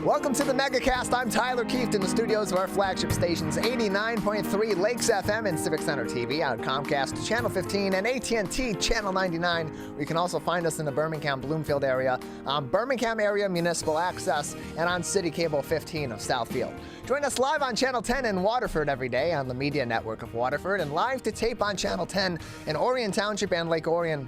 Welcome to the Megacast. I'm Tyler Keefe in the studios of our flagship stations, 89.3 Lakes FM and Civic Center TV on Comcast Channel 15 and AT&T Channel 99. You can also find us in the Birmingham-Bloomfield area, on Birmingham Area Municipal Access, and on City Cable 15 of Southfield. Join us live on Channel 10 in Waterford every day on the media network of Waterford, and live to tape on Channel 10 in Orion Township and Lake Orion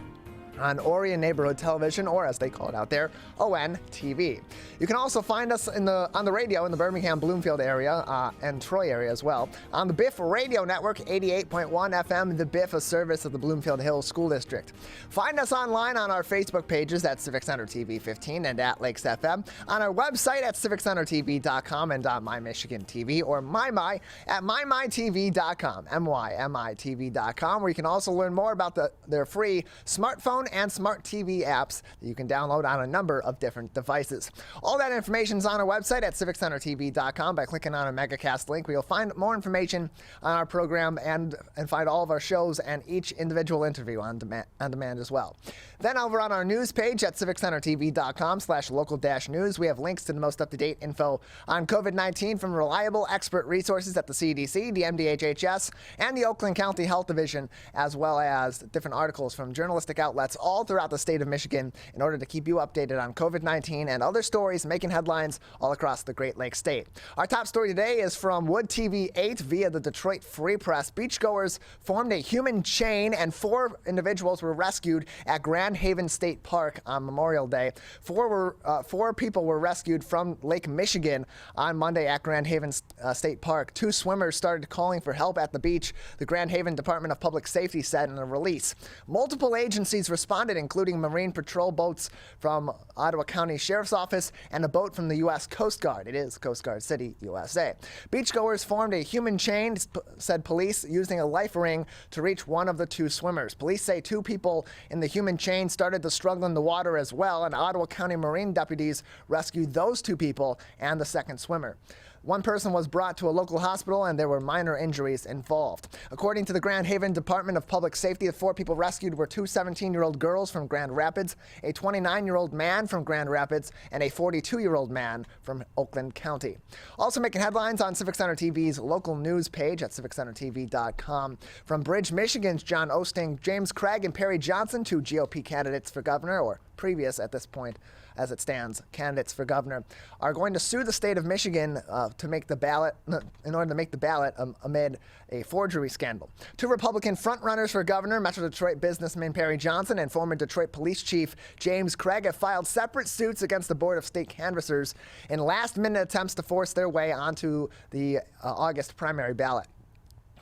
on Orion Neighborhood Television, or as they call it out there, ON TV. You can also find us on the radio in the Birmingham Bloomfield area and Troy area as well. On the Biff Radio Network, 88.1 FM, the Biff, a service of the Bloomfield Hills School District. Find us online on our Facebook pages at Civic Center TV 15 and at Lakes FM, on our website at civiccentertv.com and on My Michigan TV, or MyMy at mymytv.com, MYMITV.com, where you can also learn more about their free smartphone and smart TV apps that you can download on a number of different devices. All that information is on our website at civiccentertv.com by clicking on a Megacast link, where you'll find more information on our program and find all of our shows and each individual interview on demand as well. Then over on our news page at civiccentertv.com/local-news, we have links to the most up-to-date info on COVID-19 from reliable expert resources at the CDC, the MDHHS, and the Oakland County Health Division, as well as different articles from journalistic outlets all throughout the state of Michigan in order to keep you updated on COVID-19 and other stories making headlines all across the Great Lakes state. Our top story today is from Wood TV 8 via the Detroit Free Press. Beachgoers formed a human chain and 4 individuals were rescued at Grand Haven State Park on Memorial Day. 4 people were rescued from Lake Michigan on Monday at Grand Haven State Park. 2 swimmers started calling for help at the beach, the Grand Haven Department of Public Safety said in a release. Multiple agencies responded, including Marine Patrol boats from Ottawa County Sheriff's Office and a boat from the U.S. Coast Guard. It is Coast Guard City, USA. Beachgoers formed a human chain, said police, using a life ring to reach one of the 2 swimmers. Police say 2 people in the human chain started to struggle in the water as well, and Ottawa County Marine deputies rescued those 2 people and the second swimmer. 1 person was brought to a local hospital, and there were minor injuries involved. According to the Grand Haven Department of Public Safety, the 4 people rescued were 2 17-year-old girls from Grand Rapids, a 29-year-old man from Grand Rapids, and a 42-year-old man from Oakland County. Also making headlines on Civic Center TV's local news page at civiccentertv.com. From Bridge, Michigan's John Osting, James Craig, and Perry Johnson, 2 GOP candidates for governor, or previous at this point as it stands, candidates for governor, are going to sue the state of Michigan to make the ballot, in order to make the ballot amid a forgery scandal. 2 Republican frontrunners for governor, Metro Detroit businessman Perry Johnson and former Detroit police chief James Craig, have filed separate suits against the Board of State Canvassers in last-minute attempts to force their way onto the August primary ballot.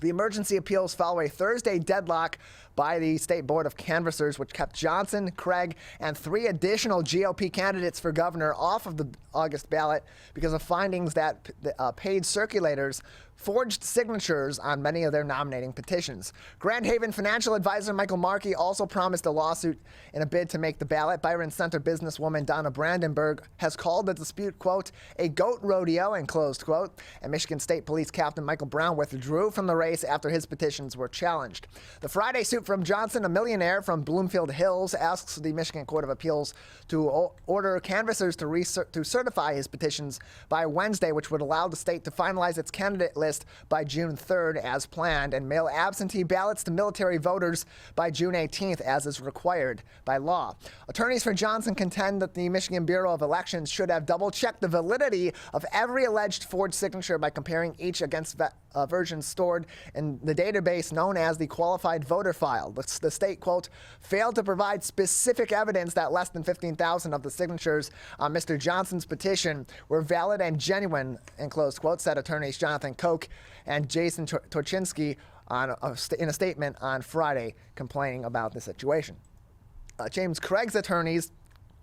The emergency appeals follow a Thursday deadlock by the State Board of Canvassers, which kept Johnson, Craig, and 3 additional GOP candidates for governor off of the August ballot because of findings that paid circulators forged signatures on many of their nominating petitions. Grand Haven financial advisor Michael Markey also promised a lawsuit in a bid to make the ballot. Byron Center businesswoman Donna Brandenburg has called the dispute, quote, a goat rodeo, and closed quote. And Michigan State Police Captain Michael Brown withdrew from the race after his petitions were challenged. The Friday suit from Johnson, a millionaire from Bloomfield Hills, asks the Michigan Court of Appeals to order canvassers to certify his petitions by Wednesday, which would allow the state to finalize its candidate list by June 3rd as planned and mail absentee ballots to military voters by June 18th as is required by law. Attorneys for Johnson contend that the Michigan Bureau of Elections should have double-checked the validity of every alleged forged signature by comparing each against versions stored in the database known as the qualified voter file. The state, quote, failed to provide specific evidence that less than 15,000 of the signatures on Mr. Johnson's petition were valid and genuine, in close quote, said attorneys Jonathan Koch and Jason Torchinsky in a statement on Friday complaining about the situation. James Craig's attorneys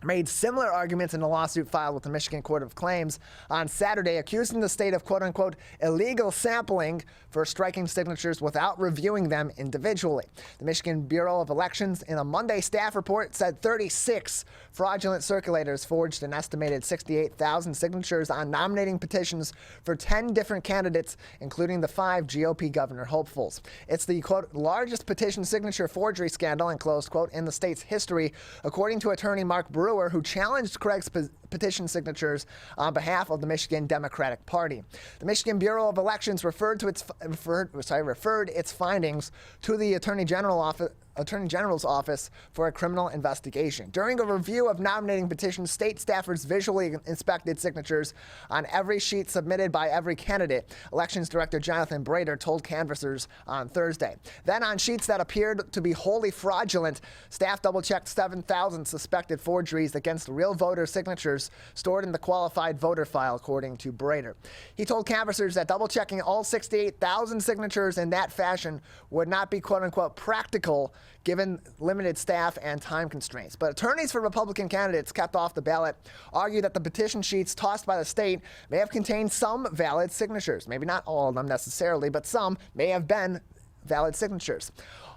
made similar arguments in a lawsuit filed with the Michigan Court of Claims on Saturday, accusing the state of, quote-unquote, illegal sampling for striking signatures without reviewing them individually. The Michigan Bureau of Elections, in a Monday staff report, said 36 fraudulent circulators forged an estimated 68,000 signatures on nominating petitions for 10 different candidates, including the 5 GOP governor hopefuls. It's the, quote, largest petition signature forgery scandal, in close quote, in the state's history, according to attorney Mark Brewer, Brewer, who challenged Craig's petition signatures on behalf of the Michigan Democratic Party. The Michigan Bureau of Elections referred its findings to the Attorney General's office for a criminal investigation. During a review of nominating petitions, state staffers visually inspected signatures on every sheet submitted by every candidate, Elections Director Jonathan Brader told canvassers on Thursday. Then on sheets that appeared to be wholly fraudulent, staff double-checked 7,000 suspected forgeries against real voter signatures stored in the qualified voter file, according to Brader. He told canvassers that double-checking all 68,000 signatures in that fashion would not be quote-unquote practical given limited staff and time constraints. But attorneys for Republican candidates kept off the ballot argue that the petition sheets tossed by the state may have contained some valid signatures. Maybe not all of them necessarily, but some may have been valid signatures.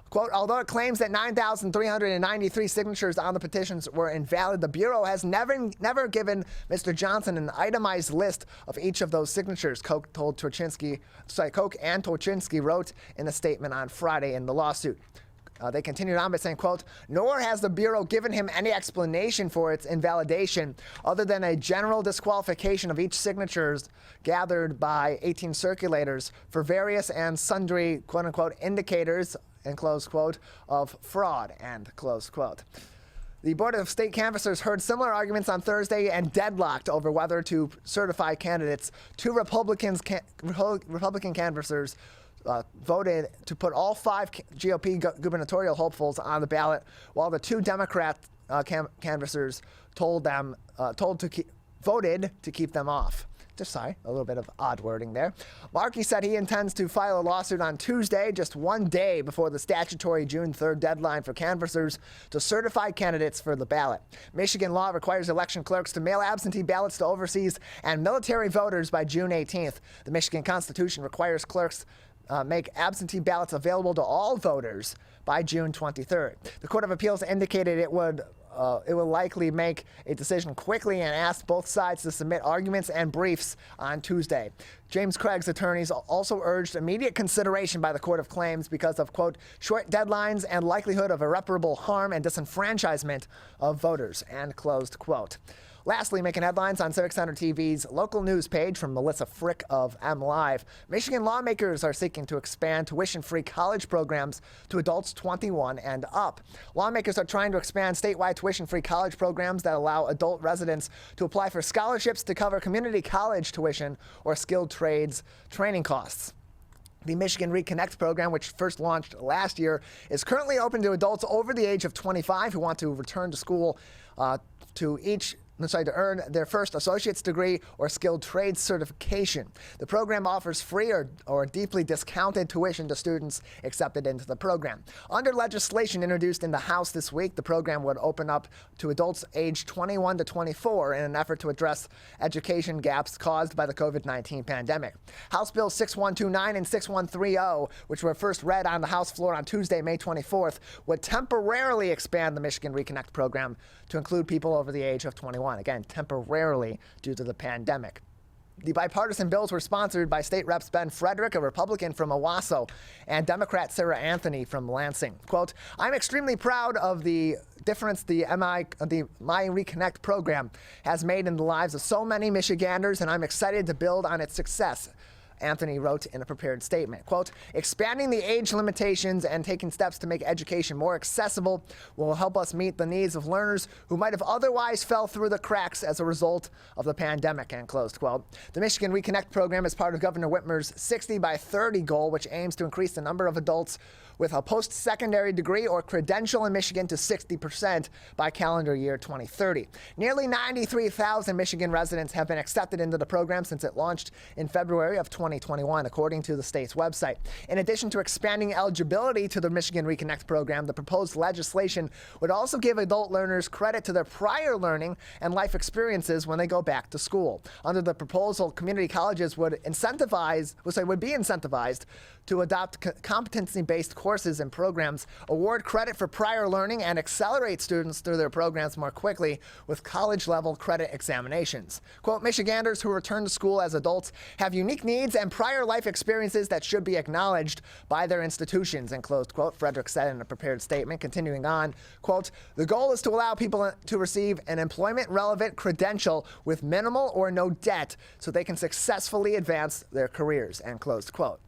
Quote, although it claims that 9,393 signatures on the petitions were invalid, the Bureau has never given Mr. Johnson an itemized list of each of those signatures, Koch and Torchinsky wrote in a statement on Friday in the lawsuit. They continued on by saying, quote, nor has the Bureau given him any explanation for its invalidation other than a general disqualification of each signatures gathered by 18 circulators for various and sundry, quote-unquote, indicators, and close quote, of fraud, and close quote. The Board of State Canvassers heard similar arguments on Thursday and deadlocked over whether to certify candidates. Two Republican canvassers voted to put all 5 GOP gubernatorial hopefuls on the ballot, while the 2 Democrat canvassers voted to keep them off. A little bit of odd wording there. Markey said he intends to file a lawsuit on Tuesday, just one day before the statutory June 3rd deadline for canvassers to certify candidates for the ballot. Michigan law requires election clerks to mail absentee ballots to overseas and military voters by June 18th. The Michigan Constitution requires clerks make absentee ballots available to all voters by June 23rd. The Court of Appeals indicated it will likely make a decision quickly and ask both sides to submit arguments and briefs on Tuesday. James Craig's attorneys also urged immediate consideration by the Court of Claims because of, quote, short deadlines and likelihood of irreparable harm and disenfranchisement of voters, and closed quote. Lastly, making headlines on Civic Center TV's local news page from Melissa Frick of MLive, Michigan lawmakers are seeking to expand tuition-free college programs to adults 21 and up. Lawmakers are trying to expand statewide tuition-free college programs that allow adult residents to apply for scholarships to cover community college tuition or skilled trades training costs. The Michigan Reconnect program, which first launched last year, is currently open to adults over the age of 25 who want to return to school to earn their first associate's degree or skilled trades certification. The program offers free or deeply discounted tuition to students accepted into the program. Under legislation introduced in the House this week, the program would open up to adults aged 21 to 24 in an effort to address education gaps caused by the COVID-19 pandemic. House Bills 6129 and 6130, which were first read on the House floor on Tuesday, May 24th, would temporarily expand the Michigan Reconnect program to include people over the age of 21. Again, temporarily due to the pandemic. The bipartisan bills were sponsored by State Reps Ben Frederick, a Republican from Owasso, and Democrat Sarah Anthony from Lansing. Quote, I'm extremely proud of the difference the My Reconnect program has made in the lives of so many Michiganders, and I'm excited to build on its success, Anthony wrote in a prepared statement. Quote, expanding the age limitations and taking steps to make education more accessible will help us meet the needs of learners who might have otherwise fell through the cracks as a result of the pandemic, and closed quote. The Michigan Reconnect program is part of Governor Whitmer's 60 by 30 goal, which aims to increase the number of adults with a post-secondary degree or credential in Michigan to 60% by calendar year 2030. Nearly 93,000 Michigan residents have been accepted into the program since it launched in February of 2021, according to the state's website. In addition to expanding eligibility to the Michigan Reconnect program, the proposed legislation would also give adult learners credit to their prior learning and life experiences when they go back to school. Under the proposal, community colleges would be incentivized to adopt competency-based courses and programs, award credit for prior learning, and accelerate students through their programs more quickly with college-level credit examinations. Quote, Michiganders who return to school as adults have unique needs and prior life experiences that should be acknowledged by their institutions, end closed quote, Frederick said in a prepared statement. Continuing on, quote, the goal is to allow people to receive an employment-relevant credential with minimal or no debt so they can successfully advance their careers, end closed quote.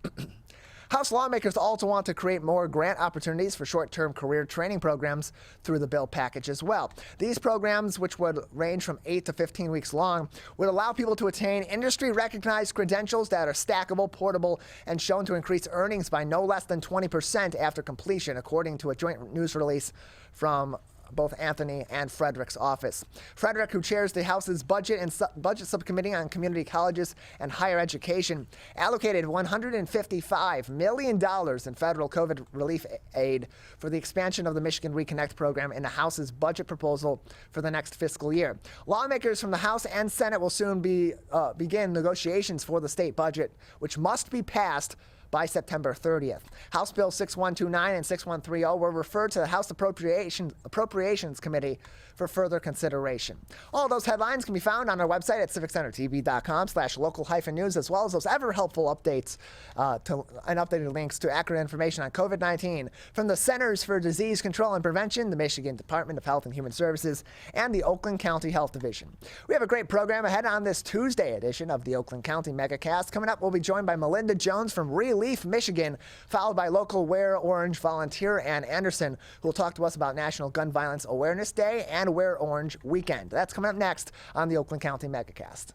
House lawmakers also want to create more grant opportunities for short-term career training programs through the bill package as well. These programs, which would range from 8 to 15 weeks long, would allow people to attain industry-recognized credentials that are stackable, portable, and shown to increase earnings by no less than 20% after completion, according to a joint news release from both Anthony and Frederick's office. Frederick, who chairs the House's Budget and Budget Subcommittee on Community Colleges and Higher Education, allocated $155 million in federal COVID relief aid for the expansion of the Michigan Reconnect program in the House's budget proposal for the next fiscal year. Lawmakers from the House and Senate will soon begin negotiations for the state budget, which must be passed by September 30th. House Bill 6129 and 6130 were referred to the House Appropriations Committee for further consideration. All those headlines can be found on our website at civiccentertv.com/local-news, as well as those ever helpful updates and updated links to accurate information on COVID-19 from the Centers for Disease Control and Prevention, the Michigan Department of Health and Human Services, and the Oakland County Health Division. We have a great program ahead on this Tuesday edition of the Oakland County Megacast. Coming up, we'll be joined by Melinda Jones from Relief, Michigan, followed by local Wear Orange volunteer Ann Anderson, who will talk to us about National Gun Violence Awareness Day and Wear Orange Weekend. That's coming up next on the Oakland County Megacast.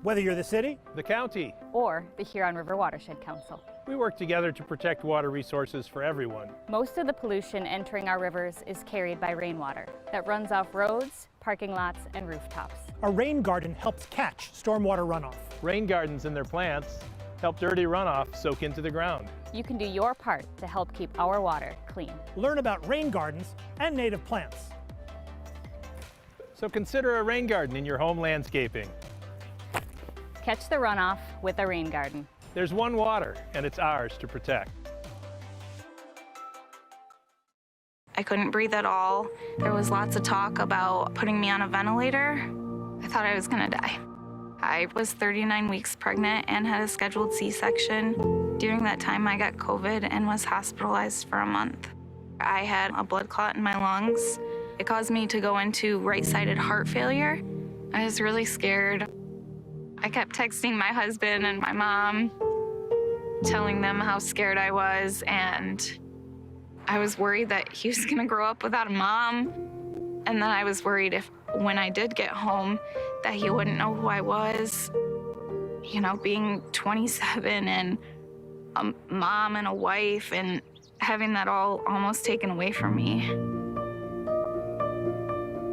Whether you're the city, the county, or the Huron River Watershed Council, we work together to protect water resources for everyone. Most of the pollution entering our rivers is carried by rainwater that runs off roads, parking lots, and rooftops. a rain garden helps catch stormwater runoff. Rain gardens and their plants help dirty runoff soak into the ground. You can do your part to help keep our water clean. Learn about rain gardens and native plants. So consider a rain garden in your home landscaping. Catch the runoff with a rain garden. There's one water, and it's ours to protect. I couldn't breathe at all. There was lots of talk about putting me on a ventilator. I thought I was gonna die. I was 39 weeks pregnant and had a scheduled C-section. During that time, I got COVID and was hospitalized for a month. I had a blood clot in my lungs. It caused me to go into right-sided heart failure. I was really scared. I kept texting my husband and my mom, telling them how scared I was, and I was worried that he was gonna grow up without a mom. And then I was worried if, when I did get home, that he wouldn't know who I was. You know, being 27 and a mom and a wife and having that all almost taken away from me.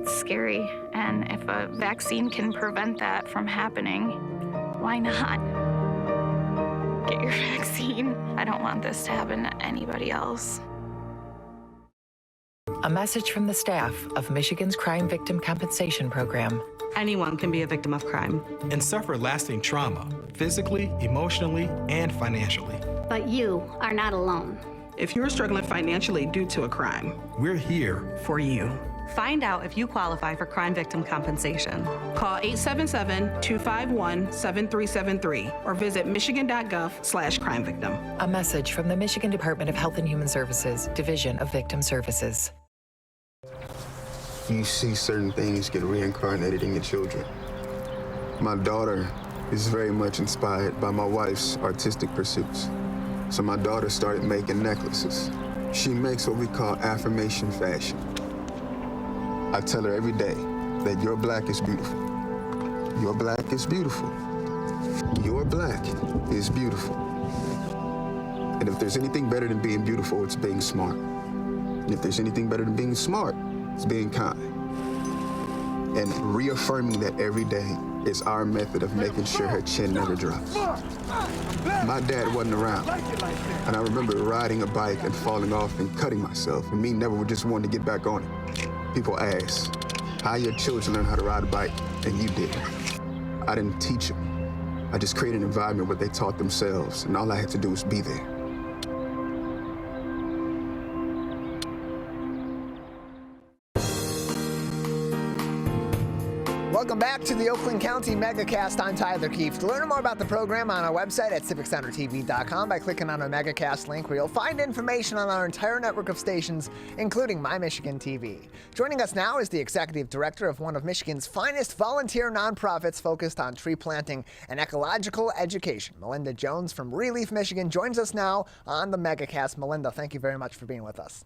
It's scary, and if a vaccine can prevent that from happening, why not? Get your vaccine. I don't want this to happen to anybody else. A message from the staff of Michigan's Crime Victim Compensation Program. Anyone can be a victim of crime and suffer lasting trauma, physically, emotionally, and financially. But you are not alone. If you're struggling financially due to a crime, we're here for you. Find out if you qualify for crime victim compensation. Call 877-251-7373 or visit michigan.gov/crime-victim. A message from the Michigan Department of Health and Human Services, Division of Victim Services. You see certain things get reincarnated in your children. My daughter is very much inspired by my wife's artistic pursuits. So my daughter started making necklaces. She makes what we call affirmation fashion. I tell her every day that your black is beautiful. Your black is beautiful. Your black is beautiful. And if there's anything better than being beautiful, it's being smart. And if there's anything better than being smart, it's being kind. And reaffirming that every day is our method of making sure her chin never drops. My dad wasn't around, and I remember riding a bike and falling off and cutting myself, and me never just wanting to get back on it. People ask, how your children learn how to ride a bike, and you didn't. I didn't teach them. I just created an environment where they taught themselves, and all I had to do was be there. Welcome back to the Oakland County Megacast. I'm Tyler Keefe. To learn more about the program on our website at civiccentertv.com by clicking on our Megacast link, where you'll find information on our entire network of stations, including My Michigan TV. Joining us now is the executive director of one of Michigan's finest volunteer nonprofits focused on tree planting and ecological education. Melinda Jones from Relief Michigan joins us now on the Megacast. Melinda, thank you very much for being with us.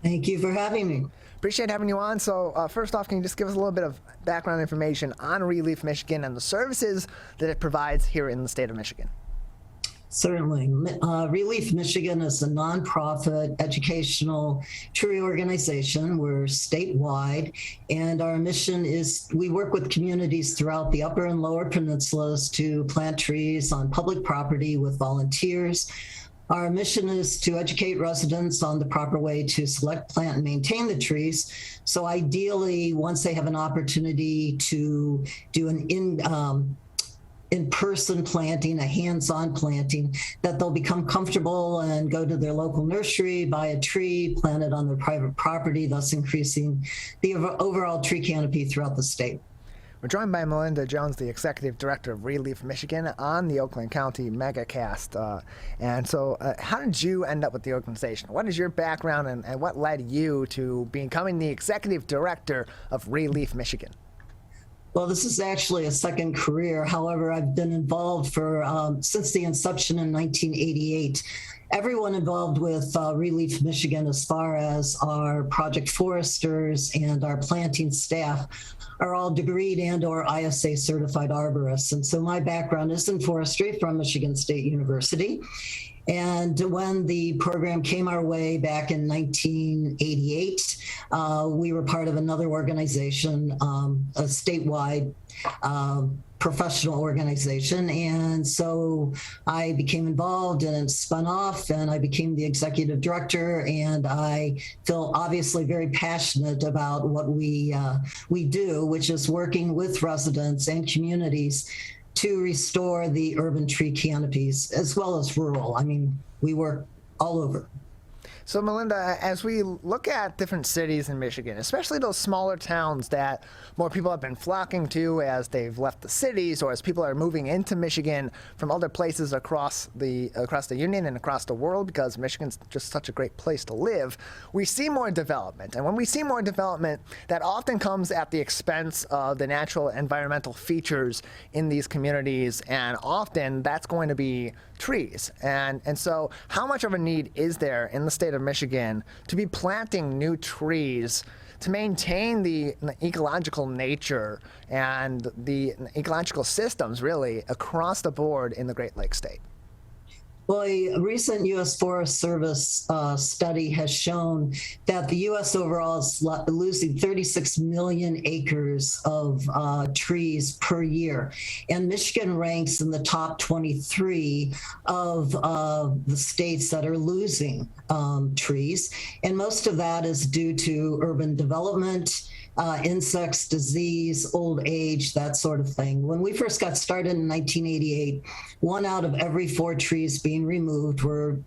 Thank you for having me. Appreciate having you on. So first off, can you just give us a little bit of background information on Relief Michigan and the services that it provides here in the state of Michigan? Certainly. Relief Michigan is a nonprofit educational tree organization. We're statewide, and our mission is we work with communities throughout the upper and lower peninsulas to plant trees on public property with volunteers. Our mission is to educate residents on the proper way to select, plant, and maintain the trees. So ideally, once they have an opportunity to do an in-person planting, a hands-on planting, that they'll become comfortable and go to their local nursery, buy a tree, plant it on their private property, thus increasing the overall tree canopy throughout the state. We're joined by Melinda Jones, the Executive Director of Relief Michigan, on the Oakland County Megacast. How did you end up with the organization? What is your background and what led you to becoming the Executive Director of Relief Michigan? Well, this is actually a second career. However, I've been involved since the inception in 1988. Everyone involved with Relief Michigan, as far as our project foresters and our planting staff, are all degreed and or ISA certified arborists. And so my background is in forestry from Michigan State University. And when the program came our way back in 1988, we were part of another organization, a statewide professional organization. And so I became involved and it spun off and I became the executive director. And I feel obviously very passionate about what we do, which is working with residents and communities to restore the urban tree canopies as well as rural. I mean, we work all over. So Melinda, as we look at different cities in Michigan, especially those smaller towns that more people have been flocking to as they've left the cities or as people are moving into Michigan from other places across the union and across the world, because Michigan's just such a great place to live, we see more development. And when we see more development, that often comes at the expense of the natural environmental features in these communities, and often that's going to be trees. And so how much of a need is there in the state of Michigan to be planting new trees to maintain the ecological nature and the ecological systems really across the board in the Great Lakes state? Well, a recent U.S. Forest Service study has shown that the U.S. overall is losing 36 million acres of trees per year. And Michigan ranks in the top 23 of the states that are losing trees. And most of that is due to urban development, insects, disease, old age, that sort of thing. When we first got started in 1988, 1 out of every 4 trees being removed were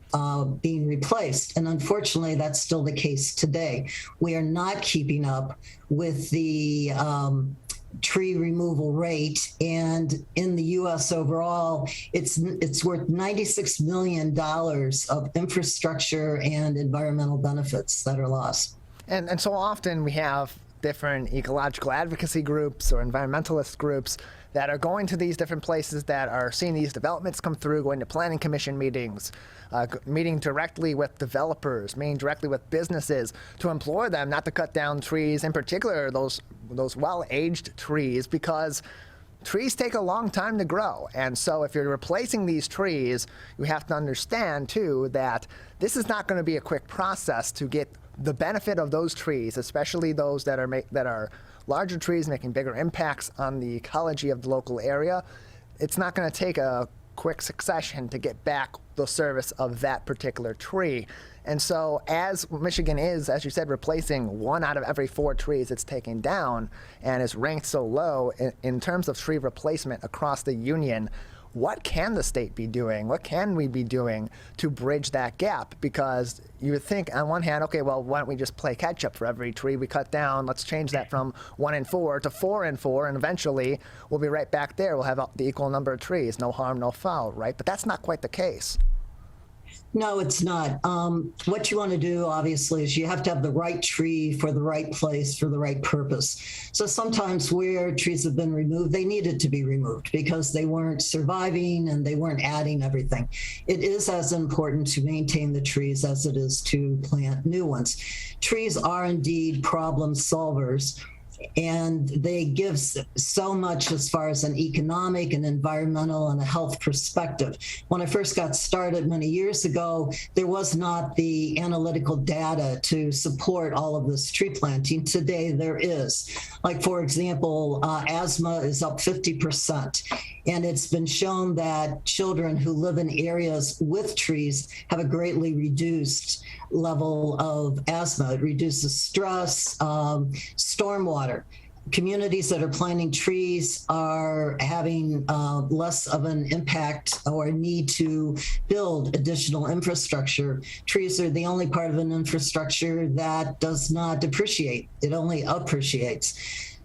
being replaced. And unfortunately, that's still the case today. We are not keeping up with the tree removal rate. And in the U.S. overall, it's worth $96 million of infrastructure and environmental benefits that are lost. And so often we have different ecological advocacy groups or environmentalist groups that are going to these different places that are seeing these developments come through, going to planning commission meetings, meeting directly with developers, meeting directly with businesses to implore them not to cut down trees, in particular those well-aged trees, because trees take a long time to grow. And so if you're replacing these trees, you have to understand too that this is not going to be a quick process to get the benefit of those trees, especially those that are larger trees making bigger impacts on the ecology of the local area. It's not going to take a quick succession to get back the service of that particular tree. And so as Michigan is, as you said, replacing 1 out of every 4 trees it's taking down and is ranked so low in terms of tree replacement across the union, what can the state be doing? What can we be doing to bridge that gap? Because you would think on one hand, okay, well, why don't we just play catch up for every tree we cut down? Let's change that from 1 in 4 to 4 in 4, and eventually we'll be right back there. We'll have the equal number of trees, no harm, no foul, right? But that's not quite the case. No, it's not. What you want to do, obviously, is you have to have the right tree for the right place for the right purpose. So sometimes where trees have been removed, they needed to be removed because they weren't surviving and they weren't adding everything. It is as important to maintain the trees as it is to plant new ones. Trees are indeed problem solvers, and they give so much as far as an economic and environmental and a health perspective. When I first got started many years ago, there was not the analytical data to support all of this tree planting. Today there is. Like, for example, asthma is up 50%. And it's been shown that children who live in areas with trees have a greatly reduced level of asthma. It reduces stress, stormwater. Communities that are planting trees are having less of an impact or need to build additional infrastructure. Trees are the only part of an infrastructure that does not depreciate. It only appreciates.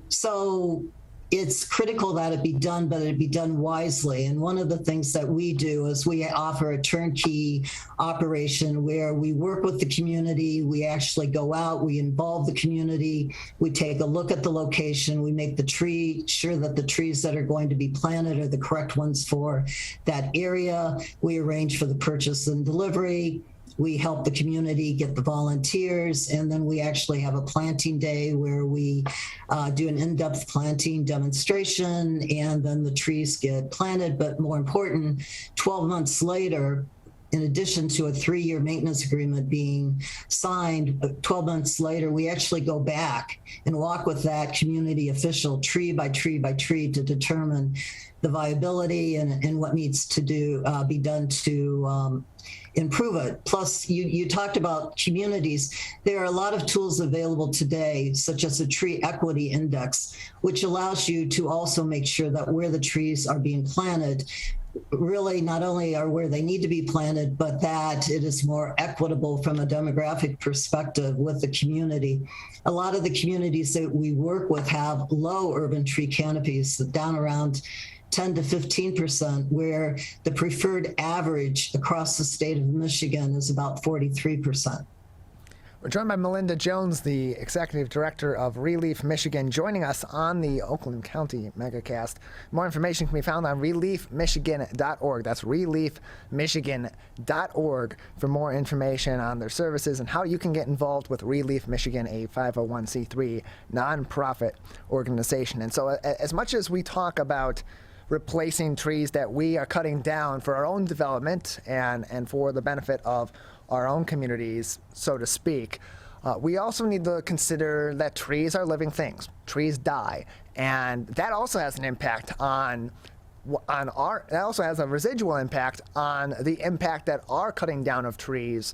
So it's critical that it be done, but it be done wisely. And one of the things that we do is we offer a turnkey operation where we work with the community. We actually go out, we involve the community, we take a look at the location, we make sure that the trees that are going to be planted are the correct ones for that area. We arrange for the purchase and delivery. We help the community get the volunteers, and then we actually have a planting day where we do an in-depth planting demonstration, and then the trees get planted. But more important, 12 months later, in addition to a 3-year maintenance agreement being signed, 12 months later, we actually go back and walk with that community official tree by tree by tree to determine the viability and what needs to be done to improve it. Plus, you talked about communities. There are a lot of tools available today, such as a tree equity index, which allows you to also make sure that where the trees are being planted really not only are where they need to be planted, but that it is more equitable from a demographic perspective with the community. A lot of the communities that we work with have low urban tree canopies, down around 10 to 15%, where the preferred average across the state of Michigan is about 43%. We're joined by Melinda Jones, the Executive Director of Relief Michigan, joining us on the Oakland County Megacast. More information can be found on reliefmichigan.org. That's reliefmichigan.org for more information on their services and how you can get involved with Relief Michigan, a 501c3 nonprofit organization. And so as much as we talk about replacing trees that we are cutting down for our own development and for the benefit of our own communities, so to speak, we also need to consider that trees are living things. Trees die, and that also has an impact that also has a residual impact on the impact that our cutting down of trees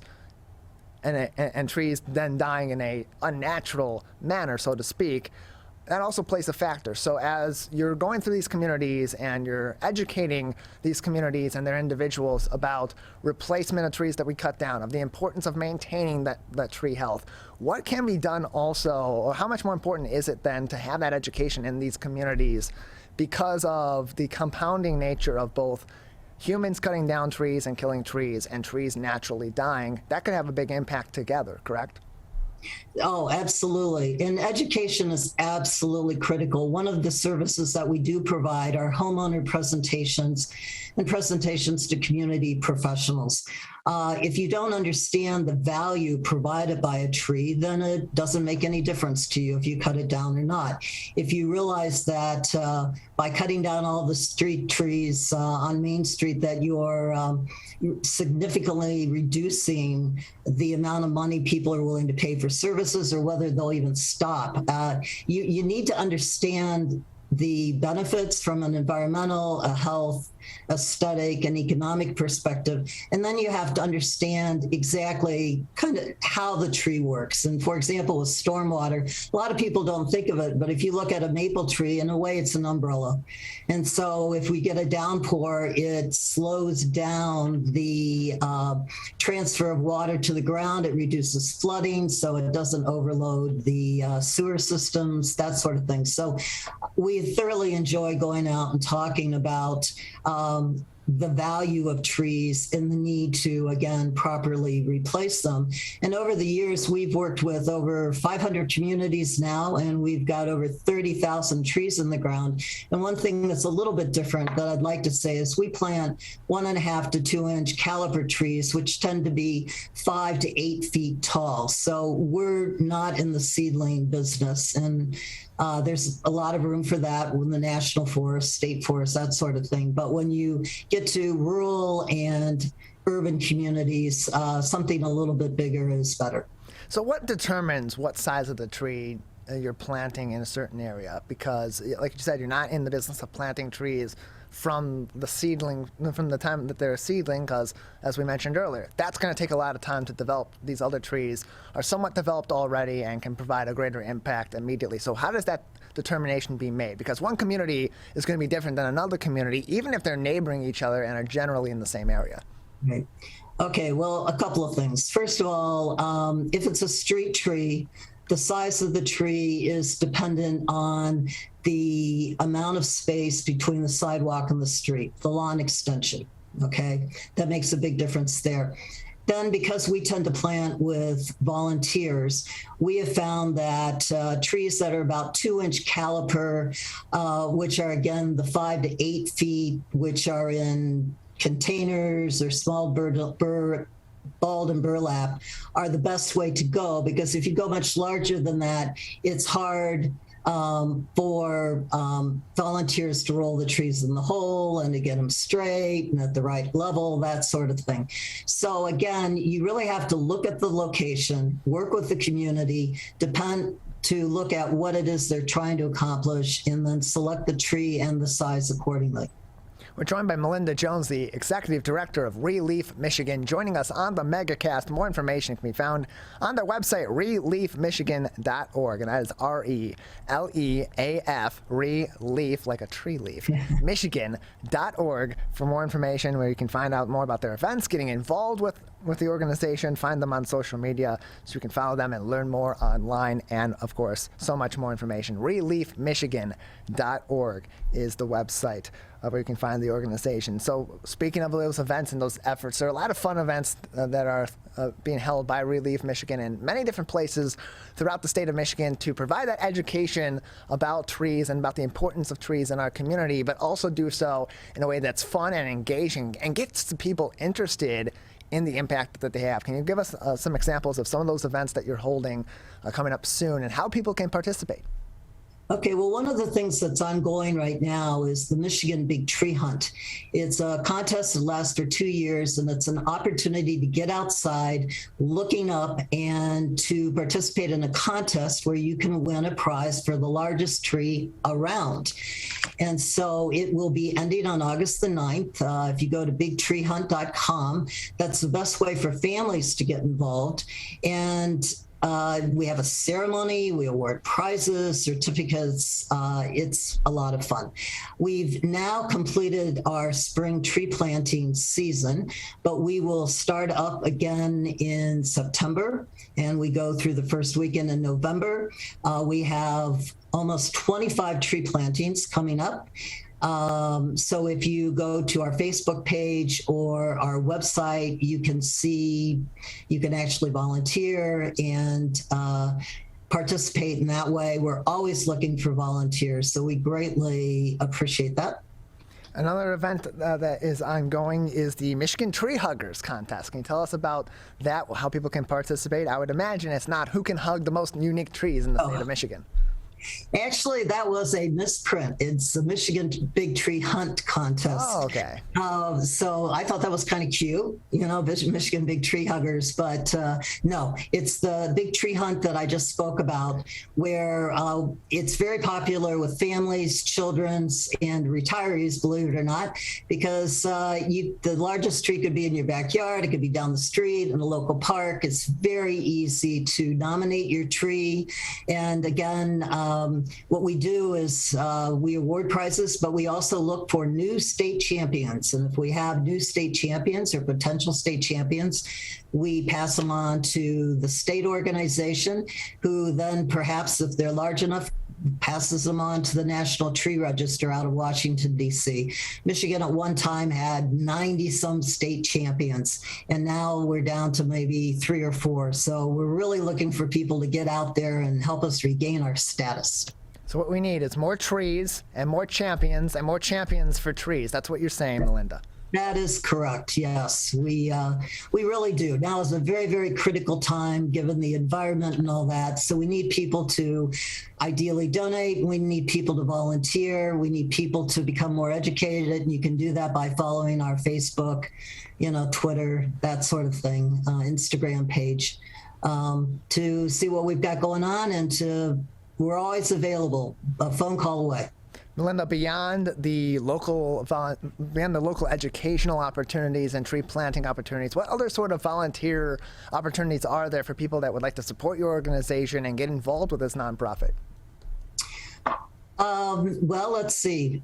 and trees then dying in a unnatural manner, so to speak, that also plays a factor. So as you're going through these communities and you're educating these communities and their individuals about replacement of trees that we cut down, of the importance of maintaining that tree health, what can be done also, or how much more important is it then to have that education in these communities because of the compounding nature of both humans cutting down trees and killing trees and trees naturally dying? That could have a big impact together, correct? Oh, absolutely. And education is absolutely critical. One of the services that we do provide are homeowner presentations and presentations to community professionals. If you don't understand the value provided by a tree, then it doesn't make any difference to you if you cut it down or not. If you realize that by cutting down all the street trees on Main Street that you're significantly reducing the amount of money people are willing to pay for services or whether they'll even stop, you need to understand the benefits from an environmental, a health, aesthetic and economic perspective. And then you have to understand exactly kind of how the tree works. And for example, with stormwater, a lot of people don't think of it, but if you look at a maple tree, in a way it's an umbrella. And so if we get a downpour, it slows down the transfer of water to the ground. It reduces flooding so it doesn't overload the sewer systems, that sort of thing. So we thoroughly enjoy going out and talking about the value of trees and the need to, again, properly replace them. And over the years, we've worked with over 500 communities now, and we've got over 30,000 trees in the ground. And one thing that's a little bit different that I'd like to say is we plant 1.5 to 2 inch caliber trees, which tend to be 5 to 8 feet tall. So we're not in the seedling business. And there's a lot of room for that in the national forest, state forest, that sort of thing. But when you get to rural and urban communities, something a little bit bigger is better. So what determines what size of the tree you're planting in a certain area? Because like you said, you're not in the business of planting trees from the seedling, from the time that they're a seedling, because as we mentioned earlier, that's going to take a lot of time to develop. These other trees are somewhat developed already and can provide a greater impact immediately. So how does that determination be made? Because one community is going to be different than another community, even if they're neighboring each other and are generally in the same area. Right. Okay, well, a couple of things. First of all, if it's a street tree, the size of the tree is dependent on the amount of space between the sidewalk and the street, the lawn extension, okay? That makes a big difference there. Then, because we tend to plant with volunteers, we have found that trees that are about 2 inch caliper, which are, again, the 5 to 8 feet, which are in containers or small balled and burlap, are the best way to go, because if you go much larger than that, it's hard for volunteers to roll the trees in the hole and to get them straight and at the right level, that sort of thing. So again, you really have to look at the location, work with the community, to look at what it is they're trying to accomplish, and then select the tree and the size accordingly. We're joined by Melinda Jones, the Executive Director of Relief Michigan, joining us on the Megacast. More information can be found on their website, reliefmichigan.org, and that is R-E-L-E-A-F, relief, like a tree leaf, michigan.org for more information, where you can find out more about their events, getting involved with the organization, find them on social media so you can follow them and learn more online, and of course, so much more information. reliefmichigan.org is the website where you can find the organization. So speaking of those events and those efforts, there are a lot of fun events that are being held by Relief Michigan in many different places throughout the state of Michigan to provide that education about trees and about the importance of trees in our community, but also do so in a way that's fun and engaging and gets the people interested in the impact that they have. Can you give us some examples of some of those events that you're holding coming up soon and how people can participate? Okay, well, one of the things that's ongoing right now is the Michigan Big Tree Hunt. It's a contest that lasts for 2 years, and it's an opportunity to get outside, looking up, and to participate in a contest where you can win a prize for the largest tree around. And so it will be ending on August the 9th. If you go to bigtreehunt.com, that's the best way for families to get involved. And we have a ceremony, we award prizes, certificates. It's a lot of fun. We've now completed our spring tree planting season, but we will start up again in September, and we go through the first weekend in November. We have almost 25 tree plantings coming up. So if you go to our Facebook page or our website, you can actually volunteer and participate in that way. We're always looking for volunteers, so we greatly appreciate that. Another event that is ongoing is the Michigan Tree Huggers Contest. Can you tell us about that, how people can participate? I would imagine it's not who can hug the most unique trees in the state of Michigan. Actually, that was a misprint. It's the Michigan Big Tree Hunt Contest. Oh, okay. So I thought that was kind of cute, Michigan Big Tree Huggers. But no, it's the Big Tree Hunt that I just spoke about, where it's very popular with families, children, and retirees, believe it or not, because the largest tree could be in your backyard. It could be down the street in a local park. It's very easy to nominate your tree. And again, what we do is we award prizes, but we also look for new state champions. And if we have new state champions or potential state champions, we pass them on to the state organization, who then perhaps, if they're large enough, passes them on to the National Tree Register out of Washington, D.C. Michigan at one time had 90-some state champions, and now we're down to maybe 3 or 4. So we're really looking for people to get out there and help us regain our status. So what we need is more trees and more champions for trees. That's what you're saying, Melinda. That is correct. Yes, we really do. Now is a very, very critical time given the environment and all that. So we need people to ideally donate. We need people to volunteer. We need people to become more educated. And you can do that by following our Facebook, Twitter, that sort of thing, Instagram page, to see what we've got going on. And we're always available, a phone call away. Melinda, beyond the local educational opportunities and tree planting opportunities, what other sort of volunteer opportunities are there for people that would like to support your organization and get involved with this nonprofit? Well, let's see.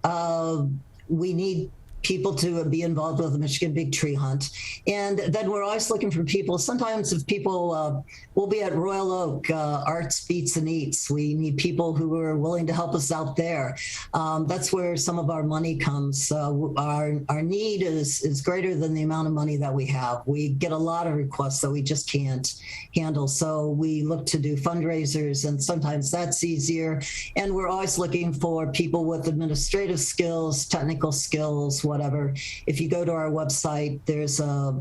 We need people to be involved with the Michigan Big Tree Hunt. And then we're always looking for people. Sometimes if people, we'll be at Royal Oak, Arts, Beats and Eats. We need people who are willing to help us out there. That's where some of our money comes. Our need is greater than the amount of money that we have. We get a lot of requests that we just can't handle. So we look to do fundraisers, and sometimes that's easier. And we're always looking for people with administrative skills, technical skills, whatever. If you go to our website, there's a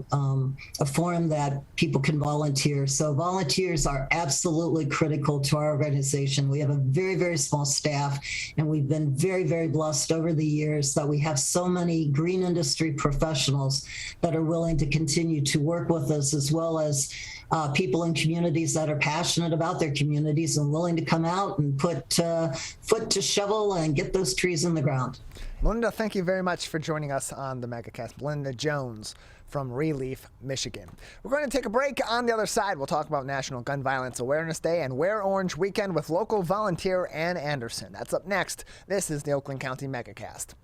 forum that people can volunteer. So volunteers are absolutely critical to our organization. We have a very, very small staff, and we've been very, very blessed over the years that we have so many green industry professionals that are willing to continue to work with us, as well as people in communities that are passionate about their communities and willing to come out and put foot to shovel and get those trees in the ground. Melinda, thank you very much for joining us on the Megacast. Melinda Jones from Relief, Michigan. We're going to take a break. On the other side, we'll talk about National Gun Violence Awareness Day and Wear Orange Weekend with local volunteer Ann Anderson. That's up next. This is the Oakland County Megacast.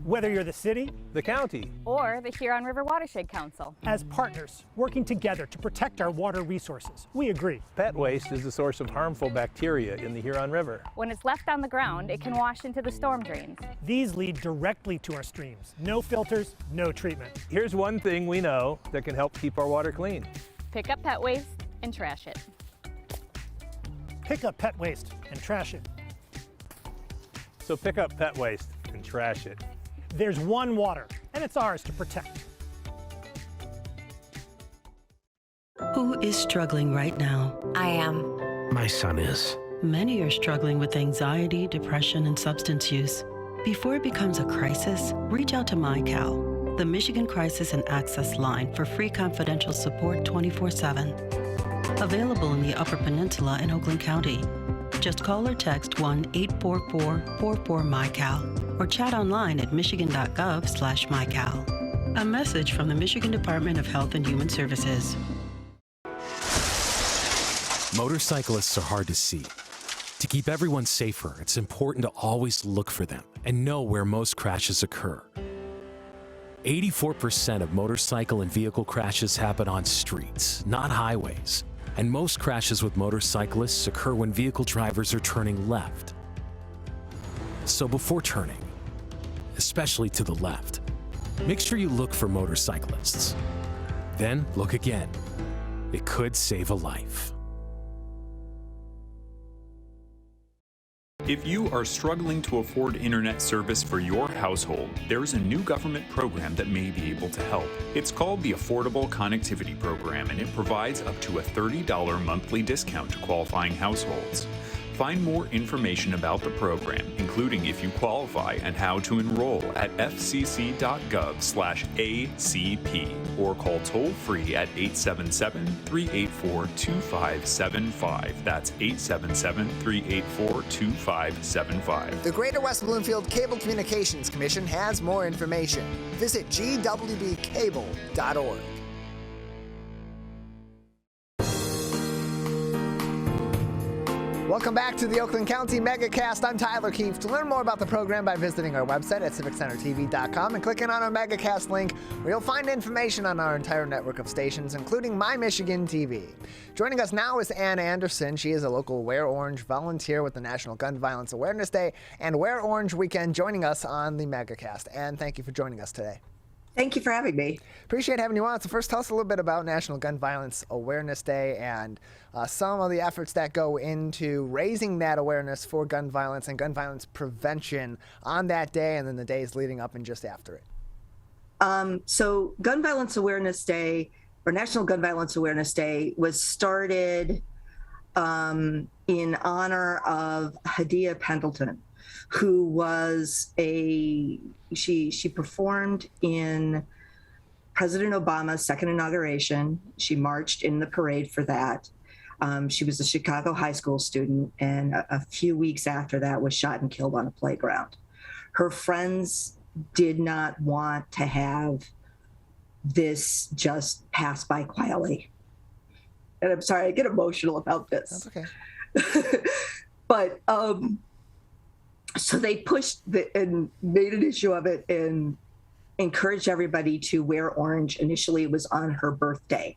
Whether you're the city, the county, or the Huron River Watershed Council. As partners working together to protect our water resources, we agree. Pet waste is the source of harmful bacteria in the Huron River. When it's left on the ground, it can wash into the storm drains. These lead directly to our streams. No filters, no treatment. Here's one thing we know that can help keep our water clean. Pick up pet waste and trash it. Pick up pet waste and trash it. So pick up pet waste and trash it. There's one water, and it's ours to protect. Who is struggling right now? I am. My son is. Many are struggling with anxiety, depression, and substance use. Before it becomes a crisis, reach out to MyCal, the Michigan Crisis and Access Line, for free confidential support 24/7. Available in the Upper Peninsula and Oakland County. Just call or text 1-844-44-MyCal or chat online at michigan.gov/MyCal. A message from the Michigan Department of Health and Human Services. Motorcyclists are hard to see. To keep everyone safer, it's important to always look for them and know where most crashes occur. 84% of motorcycle and vehicle crashes happen on streets, not highways. And most crashes with motorcyclists occur when vehicle drivers are turning left. So before turning, especially to the left, make sure you look for motorcyclists. Then look again. It could save a life. If you are struggling to afford internet service for your household, there is a new government program that may be able to help. It's called the Affordable Connectivity Program, and it provides up to a $30 monthly discount to qualifying households. Find more information about the program, including if you qualify and how to enroll at fcc.gov/ACP or call toll-free at 877-384-2575. That's 877-384-2575. The Greater West Bloomfield Cable Communications Commission has more information. Visit gwbcable.org. Welcome back to the Oakland County Megacast. I'm Tyler Keefe. To learn more about the program by visiting our website at civiccentertv.com and clicking on our Megacast link, where you'll find information on our entire network of stations, including My Michigan TV. Joining us now is Ann Anderson. She is a local Wear Orange volunteer with the National Gun Violence Awareness Day and Wear Orange Weekend, joining us on the Megacast. Ann, thank you for joining us today. Thank you for having me. Appreciate having you on. So first, tell us a little bit about National Gun Violence Awareness Day and some of the efforts that go into raising that awareness for gun violence and gun violence prevention on that day and then the days leading up and just after it. So Gun Violence Awareness Day, or National Gun Violence Awareness Day, was started in honor of Hadia Pendleton, who was she performed in President Obama's second inauguration. She marched in the parade for that. She was a Chicago high school student, and a few weeks after that was shot and killed on a playground. Her friends did not want to have this just pass by quietly. And I'm sorry, I get emotional about this. That's okay. But so they pushed and made an issue of it and encouraged everybody to wear orange. Initially, it was on her birthday,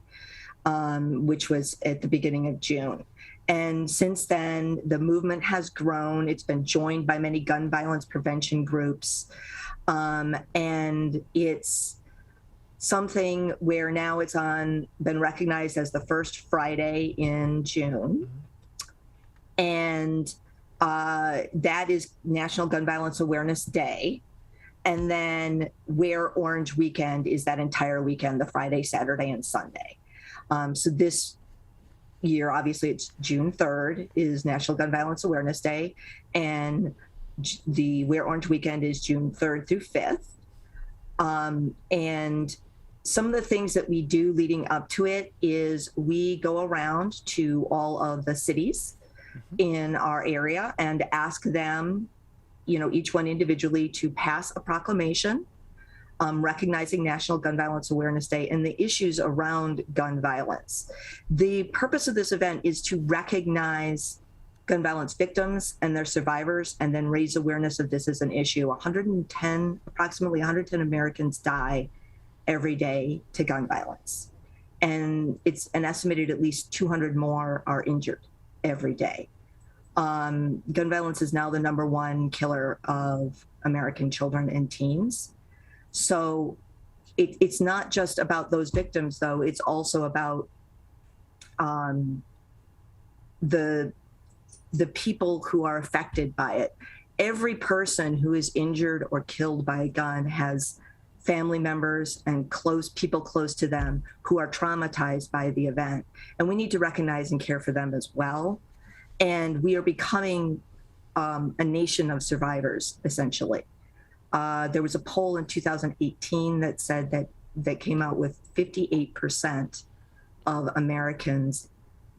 which was at the beginning of June. And since then, the movement has grown. It's been joined by many gun violence prevention groups. And it's something where now it's been recognized as the first Friday in June. And that is National Gun Violence Awareness Day. And then Wear Orange Weekend is that entire weekend, the Friday, Saturday, and Sunday. So this year, obviously, it's June 3rd is National Gun Violence Awareness Day. And the Wear Orange Weekend is June 3rd through 5th. And some of the things that we do leading up to it is we go around to all of the cities in our area and ask them, each one individually, to pass a proclamation recognizing National Gun Violence Awareness Day and the issues around gun violence. The purpose of this event is to recognize gun violence victims and their survivors, and then raise awareness of this as an issue. Approximately 110 Americans die every day to gun violence. And it's an estimated at least 200 more are injured every day. Gun violence is now the #1 killer of American children and teens. So it's not just about those victims, though. It's also about the people who are affected by it. Every person who is injured or killed by a gun has family members and people close to them who are traumatized by the event. And we need to recognize and care for them as well. And we are becoming a nation of survivors, essentially. There was a poll in 2018 that said that came out with 58% of Americans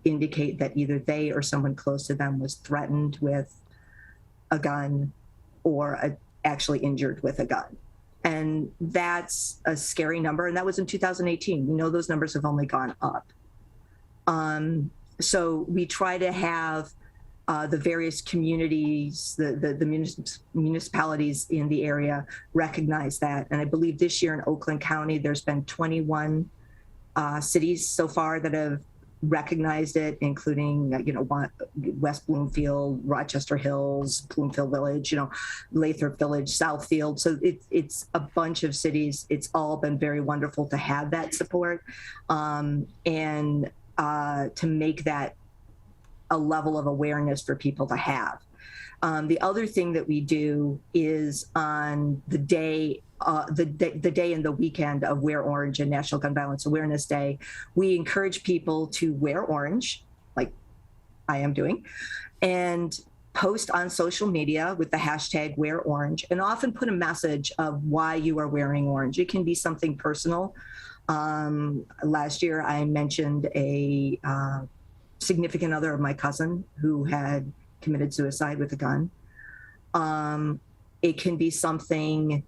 indicate that either they or someone close to them was threatened with a gun or actually injured with a gun. And that's a scary number. And that was in 2018. We know those numbers have only gone up. So we try to have the various communities, the municipalities in the area recognize that. And I believe this year in Oakland County, there's been 21 cities so far that have recognized it, including West Bloomfield, Rochester Hills, Bloomfield Village, Lathrop Village, Southfield. So it's a bunch of cities. It's all been very wonderful to have that support and to make that a level of awareness for people to have. The other thing that we do is on the day and the weekend of Wear Orange and National Gun Violence Awareness Day, we encourage people to wear orange, like I am doing, and post on social media with the hashtag Wear Orange, and often put a message of why you are wearing orange. It can be something personal. Last year, I mentioned a significant other of my cousin who had committed suicide with a gun. It can be something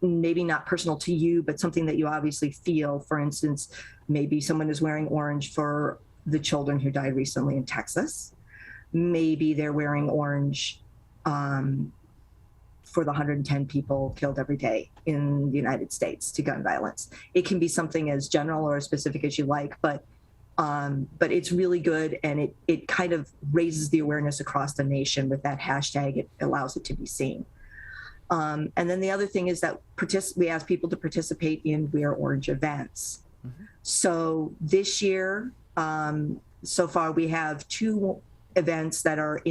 maybe not personal to you, but something that you obviously feel. For instance, maybe someone is wearing orange for the children who died recently in Texas. Maybe they're wearing orange for the 110 people killed every day in the United States to gun violence. It can be something as general or as specific as you like, but it's really good, and it kind of raises the awareness across the nation with that hashtag. It allows it to be seen. And then the other thing is that we ask people to participate in Wear Orange events. Mm-hmm. So this year, so far we have 2 events that are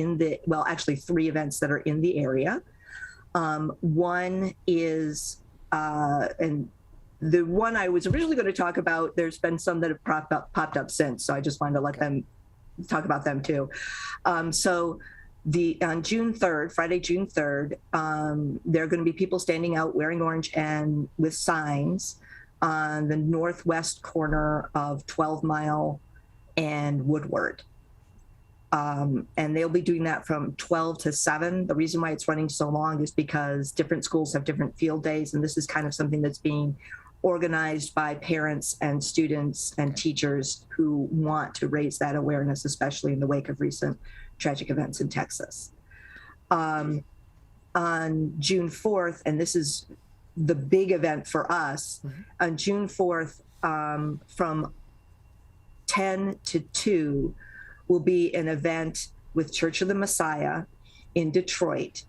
actually 3 events that are in the area. One is, and the one I was originally going to talk about, there's been some that have popped up since, so I just wanted to let them talk about them too. So on June 3rd, Friday, June 3rd, there are going to be people standing out wearing orange and with signs on the northwest corner of 12 Mile and Woodward. And they'll be doing that from 12 to 7. The reason why it's running so long is because different schools have different field days, and this is kind of something that's being organized by parents and students and teachers who want to raise that awareness, especially in the wake of recent tragic events in Texas. On June 4th, and this is the big event for us, on June 4th, from 10 to 2, will be an event with Church of the Messiah in Detroit.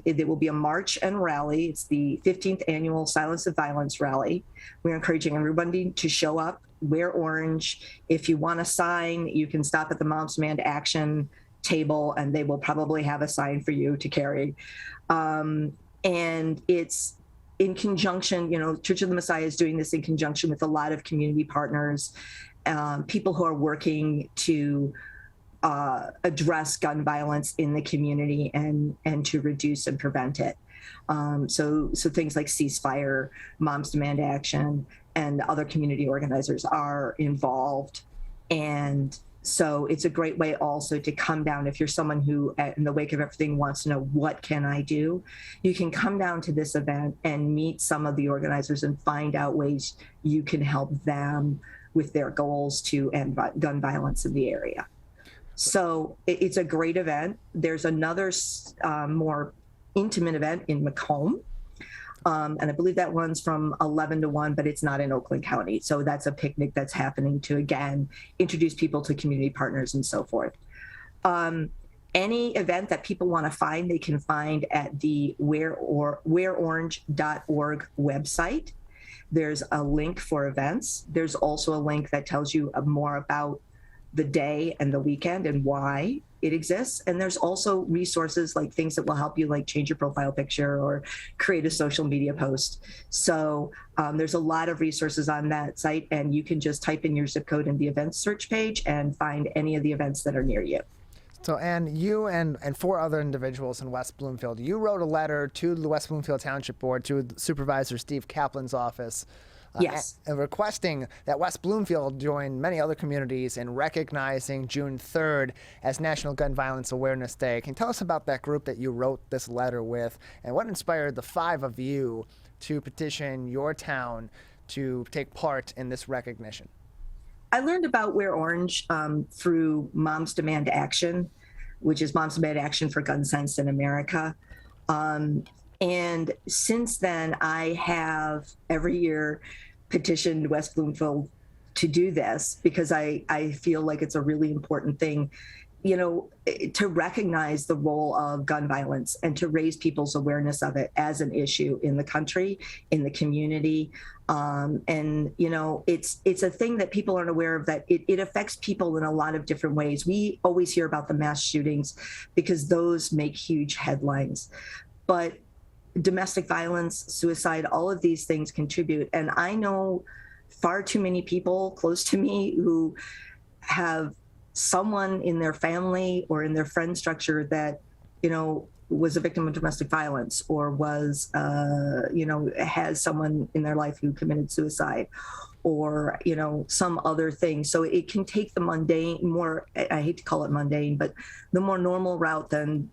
It will be a march and rally. It's the 15th annual Silence of Violence rally. We're encouraging everybody to show up, wear orange. If you want a sign, you can stop at the Moms Demand Action table, and they will probably have a sign for you to carry. And it's in conjunction, Church of the Messiah is doing this in conjunction with a lot of community partners, people who are working to address gun violence in the community and to reduce and prevent it. So things like Ceasefire, Moms Demand Action, and other community organizers are involved. And so it's a great way also to come down. If you're someone who, in the wake of everything, wants to know what can I do, you can come down to this event and meet some of the organizers and find out ways you can help them with their goals to end gun violence in the area. So it's a great event. There's another more intimate event in Macomb. And I believe that one's from 11 to 1, but it's not in Oakland County. So that's a picnic that's happening to, again, introduce people to community partners and so forth. Any event that people want to find, they can find at the wearorange.org website. There's a link for events. There's also a link that tells you more about the day and the weekend and why it exists. And there's also resources like things that will help you, like change your profile picture or create a social media post. So there's a lot of resources on that site, and you can just type in your zip code in the events search page and find any of the events that are near you. So, Ann, you and 4 other individuals in West Bloomfield, you wrote a letter to the West Bloomfield Township Board, to Supervisor Steve Kaplan's office, yes, and requesting that West Bloomfield join many other communities in recognizing June 3rd as National Gun Violence Awareness Day. Can you tell us about that group that you wrote this letter with, and what inspired the 5 of you to petition your town to take part in this recognition? I learned about Wear Orange through Moms Demand Action, which is Moms Demand Action for Gun Sense in America. And since then, I have every year petitioned West Bloomfield to do this because I feel like it's a really important thing, to recognize the role of gun violence and to raise people's awareness of it as an issue in the country, in the community. It's a thing that people aren't aware of, that it affects people in a lot of different ways. We always hear about the mass shootings because those make huge headlines, but domestic violence, suicide, all of these things contribute. And I know far too many people close to me who have someone in their family or in their friend structure that, was a victim of domestic violence or was, has someone in their life who committed suicide or, some other thing. So it can take the mundane, I hate to call it mundane, but the more normal route than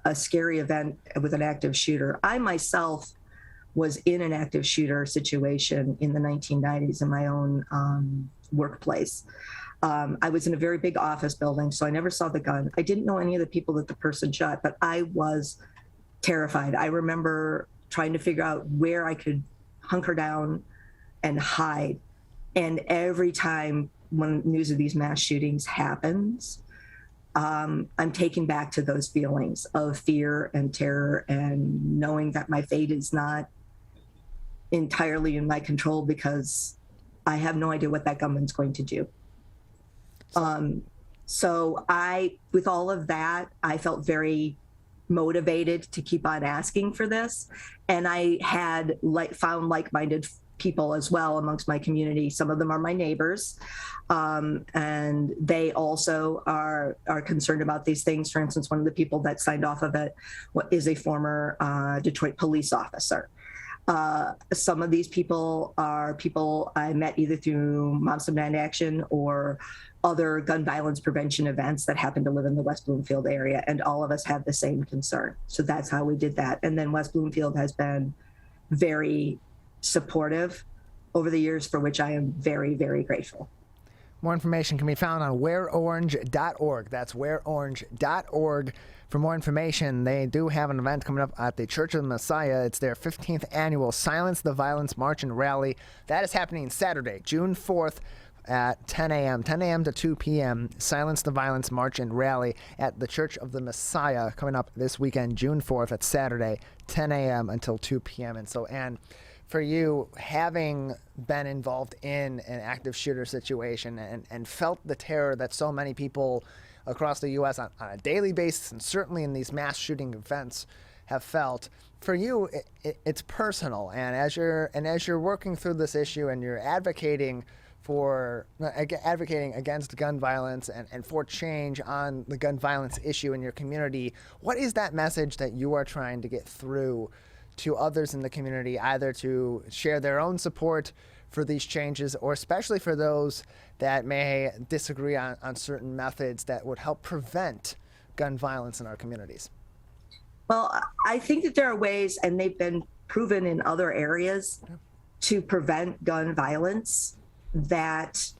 a scary event with an active shooter. I myself was in an active shooter situation in the 1990s in my own workplace. I was in a very big office building, so I never saw the gun. I didn't know any of the people that the person shot, but I was terrified. I remember trying to figure out where I could hunker down and hide. And every time when news of these mass shootings happens, I'm taken back to those feelings of fear and terror and knowing that my fate is not entirely in my control because I have no idea what that gunman's going to do. So with all of that, I felt very motivated to keep on asking for this. And I had found like-minded people as well amongst my community. Some of them are my neighbors. And they also are concerned about these things. For instance, one of the people that signed off of it is a former Detroit police officer. Some of these people are people I met either through Moms Demand Action or other gun violence prevention events that happen to live in the West Bloomfield area. And all of us have the same concern. So that's how we did that. And then West Bloomfield has been very supportive over the years, for which I am very, very grateful. More information can be found on wearorange.org. That's wearorange.org. For more information, they do have an event coming up at the Church of the Messiah. It's their 15th annual Silence the Violence March and Rally. That is happening Saturday, June 4th at 10 a.m. 10 a.m. to 2 p.m. Silence the Violence March and Rally at the Church of the Messiah coming up this weekend, June 4th at Saturday, 10 a.m. until 2 p.m. And so, Ann, for you, having been involved in an active shooter situation and felt the terror that so many people across the U.S. on a daily basis, and certainly in these mass shooting events, have felt, for you, it's personal. And as you're working through this issue and you're advocating against gun violence and for change on the gun violence issue in your community, what is that message that you are trying to get through to others in the community, either to share their own support for these changes, or especially for those that may disagree on certain methods that would help prevent gun violence in our communities? Well, I think that there are ways, and they've been proven in other areas, to prevent gun violence that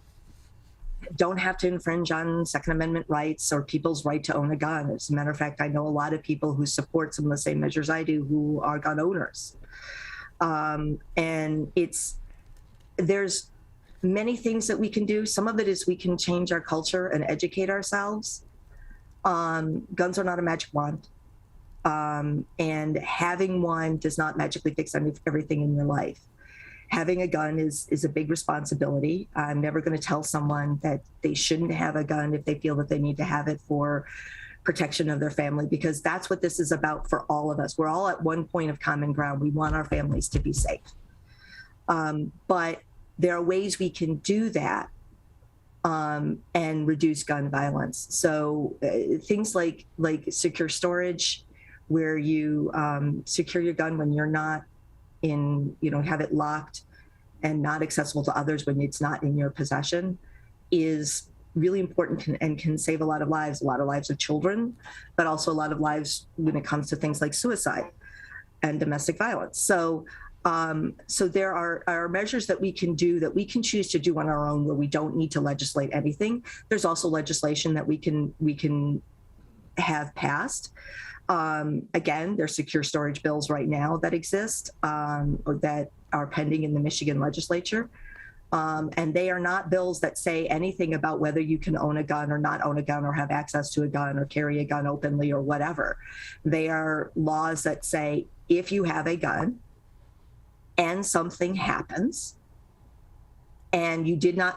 don't have to infringe on Second Amendment rights or people's right to own a gun. As a matter of fact, I know a lot of people who support some of the same measures I do who are gun owners. And there's many things that we can do. Some of it is we can change our culture and educate ourselves. Guns are not a magic wand. And having one does not magically fix everything in your life. Having a gun is a big responsibility. I'm never going to tell someone that they shouldn't have a gun if they feel that they need to have it for protection of their family, because that's what this is about for all of us. We're all at one point of common ground. We want our families to be safe. But there are ways we can do that and reduce gun violence. So things like secure storage, where you secure your gun when you're not have it locked and not accessible to others when it's not in your possession, is really important and can save a lot of lives of children, but also a lot of lives when it comes to things like suicide and domestic violence. So there are measures that we can do, that we can choose to do on our own, where we don't need to legislate anything. There's also legislation that we can have passed. Again, there's secure storage bills right now that exist or that are pending in the Michigan legislature. And they are not bills that say anything about whether you can own a gun or not own a gun or have access to a gun or carry a gun openly or whatever. They are laws that say if you have a gun and something happens and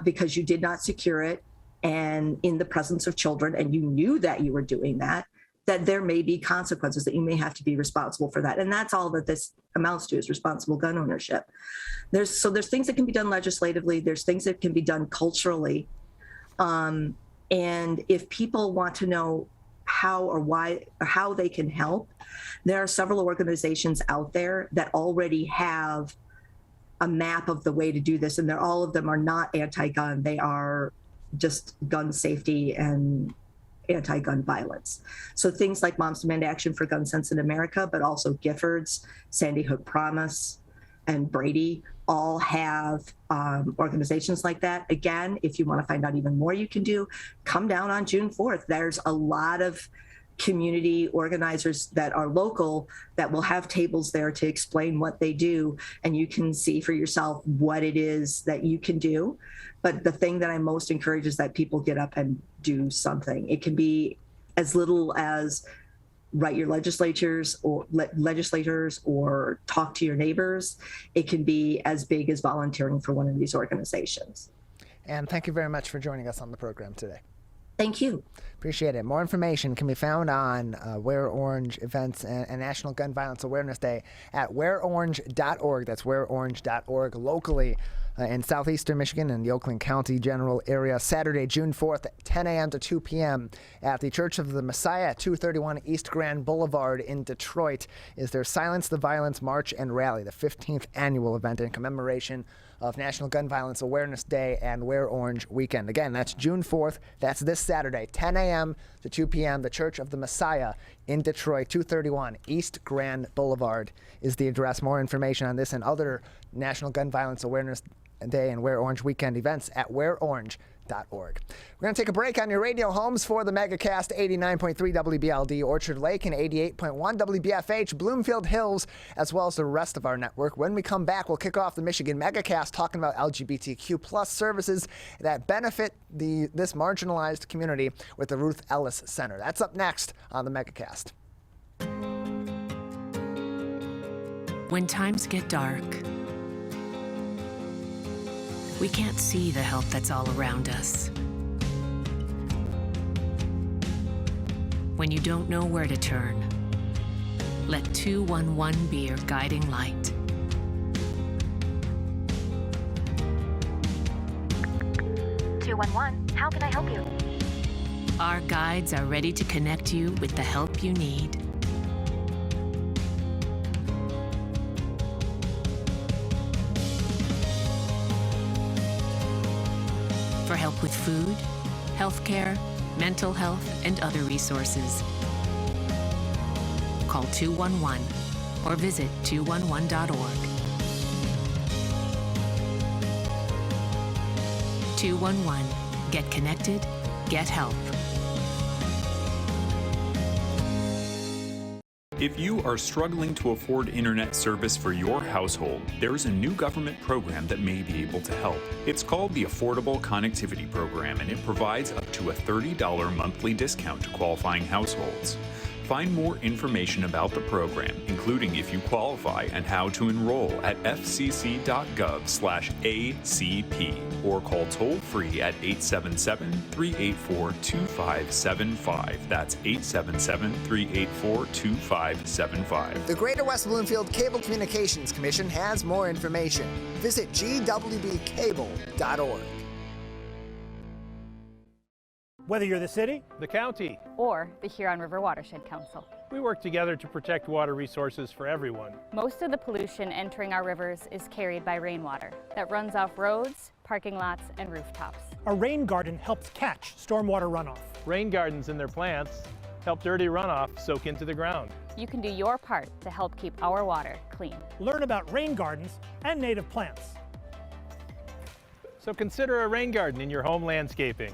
because you did not secure it and in the presence of children and you knew that you were doing that there may be consequences, that you may have to be responsible for that. And that's all that this amounts to, is responsible gun ownership. There's things that can be done legislatively. There's things that can be done culturally. And if people want to know how or why or how they can help, there are several organizations out there that already have a map of the way to do this. And all of them are not anti-gun. They are just gun safety and anti-gun violence. So things like Moms Demand Action for Gun Sense in America, but also Giffords, Sandy Hook Promise, and Brady all have organizations like that. Again, if you want to find out even more, you can come down on June 4th. There's a lot of community organizers that are local that will have tables there to explain what they do, and you can see for yourself what it is that you can do. But the thing that I most encourage is that people get up and do something. It can be as little as write your legislators or talk to your neighbors. It can be as big as volunteering for one of these organizations. And thank you very much for joining us on the program today. Thank you. Appreciate it. More information can be found on Wear Orange events and National Gun Violence Awareness Day at wearorange.org. That's wearorange.org. Locally in southeastern Michigan and the Oakland County general area, Saturday, June 4th, 10 a.m. to 2 p.m. at the Church of the Messiah at 231 East Grand Boulevard in Detroit is their Silence the Violence March and Rally, the 15th annual event in commemoration of National Gun Violence Awareness Day and Wear Orange Weekend. Again, that's June 4th. That's this Saturday, 10 a.m. to 2 p.m. The Church of the Messiah in Detroit, 231 East Grand Boulevard is the address. More information on this and other National Gun Violence Awareness Day and Wear Orange Weekend events at wearorange.org. We're going to take a break on your radio homes for the Megacast 89.3 WBLD Orchard Lake and 88.1 WBFH Bloomfield Hills, as well as the rest of our network. When we come back, we'll kick off the Michigan Megacast talking about LGBTQ plus services that benefit this marginalized community with the Ruth Ellis Center. That's up next on the Megacast. When times get dark, we can't see the help that's all around us. When you don't know where to turn, let 211 be your guiding light. How can I help you? Our guides are ready to connect you with the help you need. For help with food, healthcare, mental health, and other resources. Call 211 or visit 211.org. 211. Get connected, get help. If you are struggling to afford internet service for your household, there's a new government program that may be able to help. It's called the Affordable Connectivity Program, and it provides up to a $30 monthly discount to qualifying households. Find more information about the program, including if you qualify and how to enroll at fcc.gov/ACP or call toll-free at 877-384-2575. That's 877-384-2575. The Greater West Bloomfield Cable Communications Commission has more information. Visit gwbcable.org. Whether you're the city, the county, or the Huron River Watershed Council, we work together to protect water resources for everyone. Most of the pollution entering our rivers is carried by rainwater that runs off roads, parking lots, and rooftops. A rain garden helps catch stormwater runoff. Rain gardens and their plants help dirty runoff soak into the ground. You can do your part to help keep our water clean. Learn about rain gardens and native plants. So consider a rain garden in your home landscaping.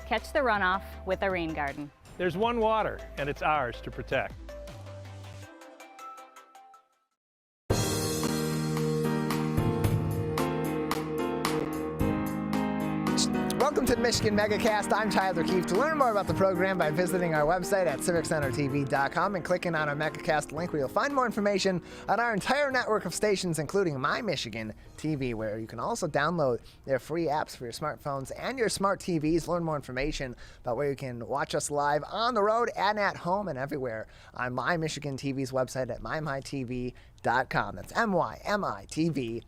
Catch the runoff with a rain garden. There's one water, and it's ours to protect. Welcome to the Michigan Megacast. I'm Tyler Keefe. To learn more about the program by visiting our website at civiccentertv.com and clicking on our Megacast link, where you'll find more information on our entire network of stations, including My Michigan TV, where you can also download their free apps for your smartphones and your smart TVs. Learn more information about where you can watch us live on the road and at home and everywhere on My Michigan TV's website at mymytv.com. That's MYMITV.com.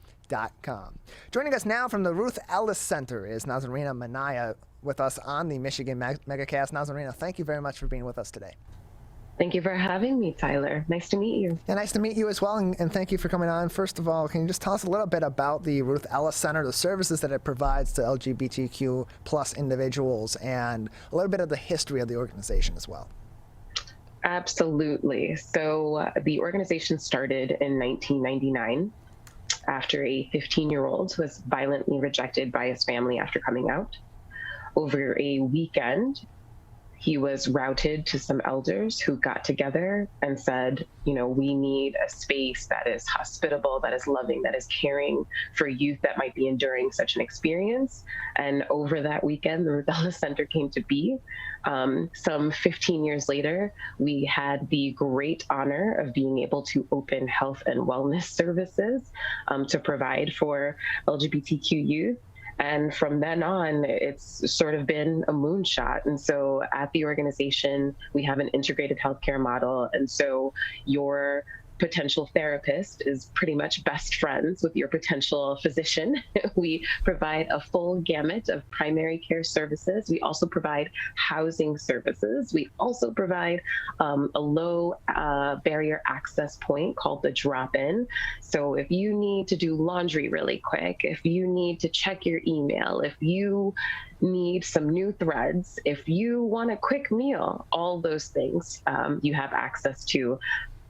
Joining us now from the Ruth Ellis Center is Nazarena Manaya. with us on the Michigan Megacast. Nazarena, thank you very much for being with us today. Thank you for having me, Tyler. Nice to meet you. Yeah, nice to meet you as well, and thank you for coming on. First of all, can you just tell us a little bit about the Ruth Ellis Center, the services that it provides to LGBTQ plus individuals, and a little bit of the history of the organization as well? Absolutely. So the organization started in 1999 after a 15-year-old was violently rejected by his family after coming out. Over a weekend, he was routed to some elders who got together and said, you know, we need a space that is hospitable, that is loving, that is caring for youth that might be enduring such an experience. And over that weekend, the Ruth Ellis Center came to be. Some 15 years later, we had the great honor of being able to open health and wellness services to provide for LGBTQ youth. And from then on, it's sort of been a moonshot. And so at the organization, we have an integrated healthcare model. And so your potential therapist is pretty much best friends with your potential physician. We provide a full gamut of primary care services. We also provide housing services. We also provide a low barrier access point called the drop-in. So if you need to do laundry really quick, if you need to check your email, if you need some new threads, if you want a quick meal, all those things you have access to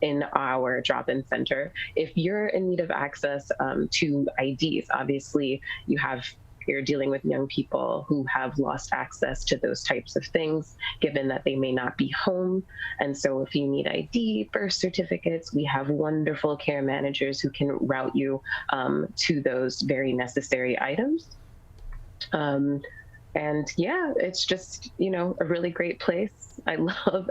in our drop-in center. If you're in need of access to IDs, obviously you're dealing with young people who have lost access to those types of things, given that they may not be home. And so if you need ID, birth certificates, we have wonderful care managers who can route you to those very necessary items. And yeah, it's just, you know, a really great place. I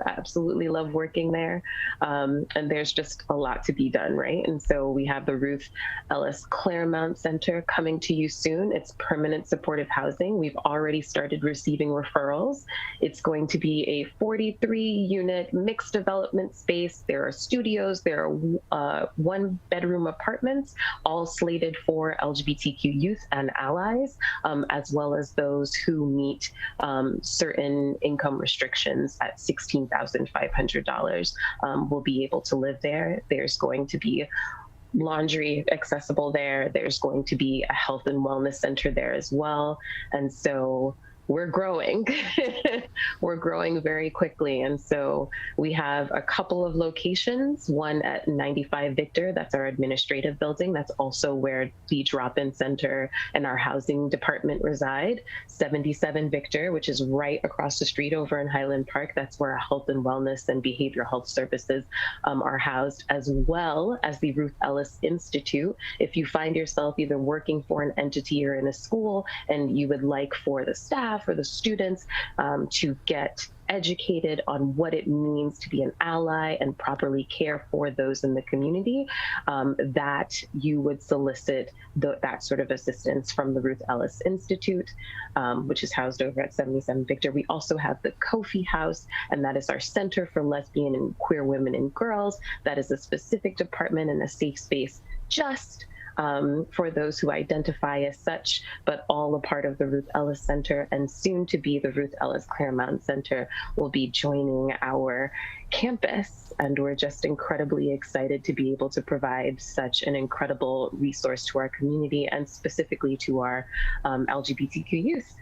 absolutely love working there. And there's just a lot to be done, right? And so we have the Ruth Ellis Claremont Center coming to you soon. It's permanent supportive housing. We've already started receiving referrals. It's going to be a 43-unit mixed development space. There are studios, there are one-bedroom apartments, all slated for LGBTQ youth and allies, as well as those who meet certain income restrictions at $16,500 will be able to live there. There's going to be laundry accessible there. There's going to be a health and wellness center there as well. And so we're growing. We're growing very quickly. And so we have a couple of locations, one at 95 Victor, that's our administrative building. That's also where the drop-in center and our housing department reside. 77 Victor, which is right across the street over in Highland Park. That's where our health and wellness and behavioral health services are housed, as well as the Ruth Ellis Institute. If you find yourself either working for an entity or in a school and you would like for the staff or the students to get educated on what it means to be an ally and properly care for those in the community, that you would solicit that sort of assistance from the Ruth Ellis Institute, which is housed over at 77 Victor. We also have the Kofi House, and that is our Center for Lesbian and Queer Women and Girls. That is a specific department and a safe space just for those who identify as such, but all a part of the Ruth Ellis Center, and soon to be the Ruth Ellis Claremont Center will be joining our campus. And we're just incredibly excited to be able to provide such an incredible resource to our community and specifically to our LGBTQ youth.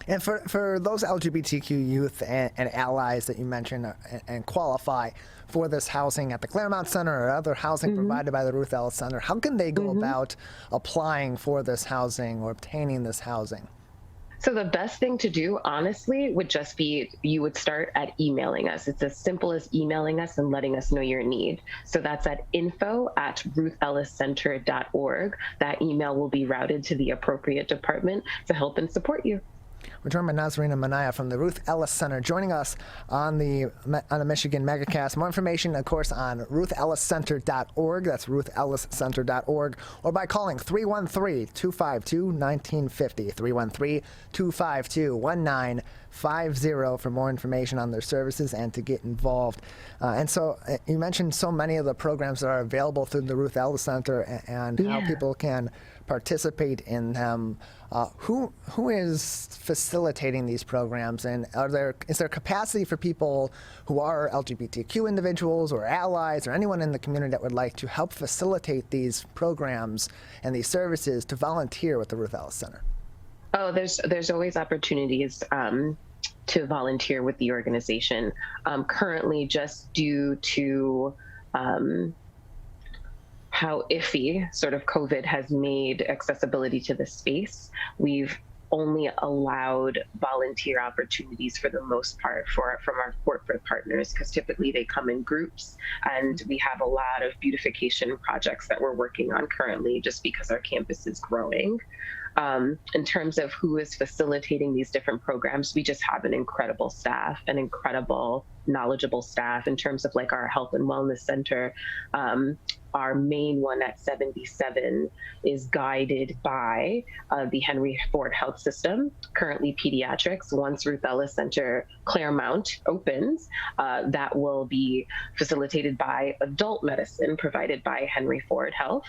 And for those LGBTQ youth and allies that you mentioned and qualify for this housing at the Claremont Center or other housing provided by the Ruth Ellis Center, how can they go about applying for this housing or obtaining this housing? So the best thing to do, honestly, would just be you would start at emailing us. It's as simple as emailing us and letting us know your need. So that's at info@ruthelliscenter.org. That email will be routed to the appropriate department to help and support you. We're joined by Nazarena Minaya from the Ruth Ellis Center, joining us on the Michigan Megacast. More information, of course, on ruthelliscenter.org. That's ruthelliscenter.org, or by calling 313-252-1950, 313-252-1950. 888-50 for more information on their services and to get involved. And so you mentioned so many of the programs that are available through the Ruth Ellis Center and how people can participate in them. Who is facilitating these programs, and is there capacity for people who are LGBTQ individuals or allies or anyone in the community that would like to help facilitate these programs and these services to volunteer with the Ruth Ellis Center? Oh, there's always opportunities to volunteer with the organization. Currently, just due to how iffy sort of COVID has made accessibility to the space, we've only allowed volunteer opportunities for the most part from our corporate partners, because typically they come in groups, and we have a lot of beautification projects that we're working on currently just because our campus is growing. In terms of who is facilitating these different programs, we just have an incredible staff, an incredible, knowledgeable staff. In terms of like our health and wellness center, our main one at 77 is guided by the Henry Ford Health System, currently pediatrics. Once Ruth Ellis Center Claremont opens, that will be facilitated by adult medicine provided by Henry Ford Health.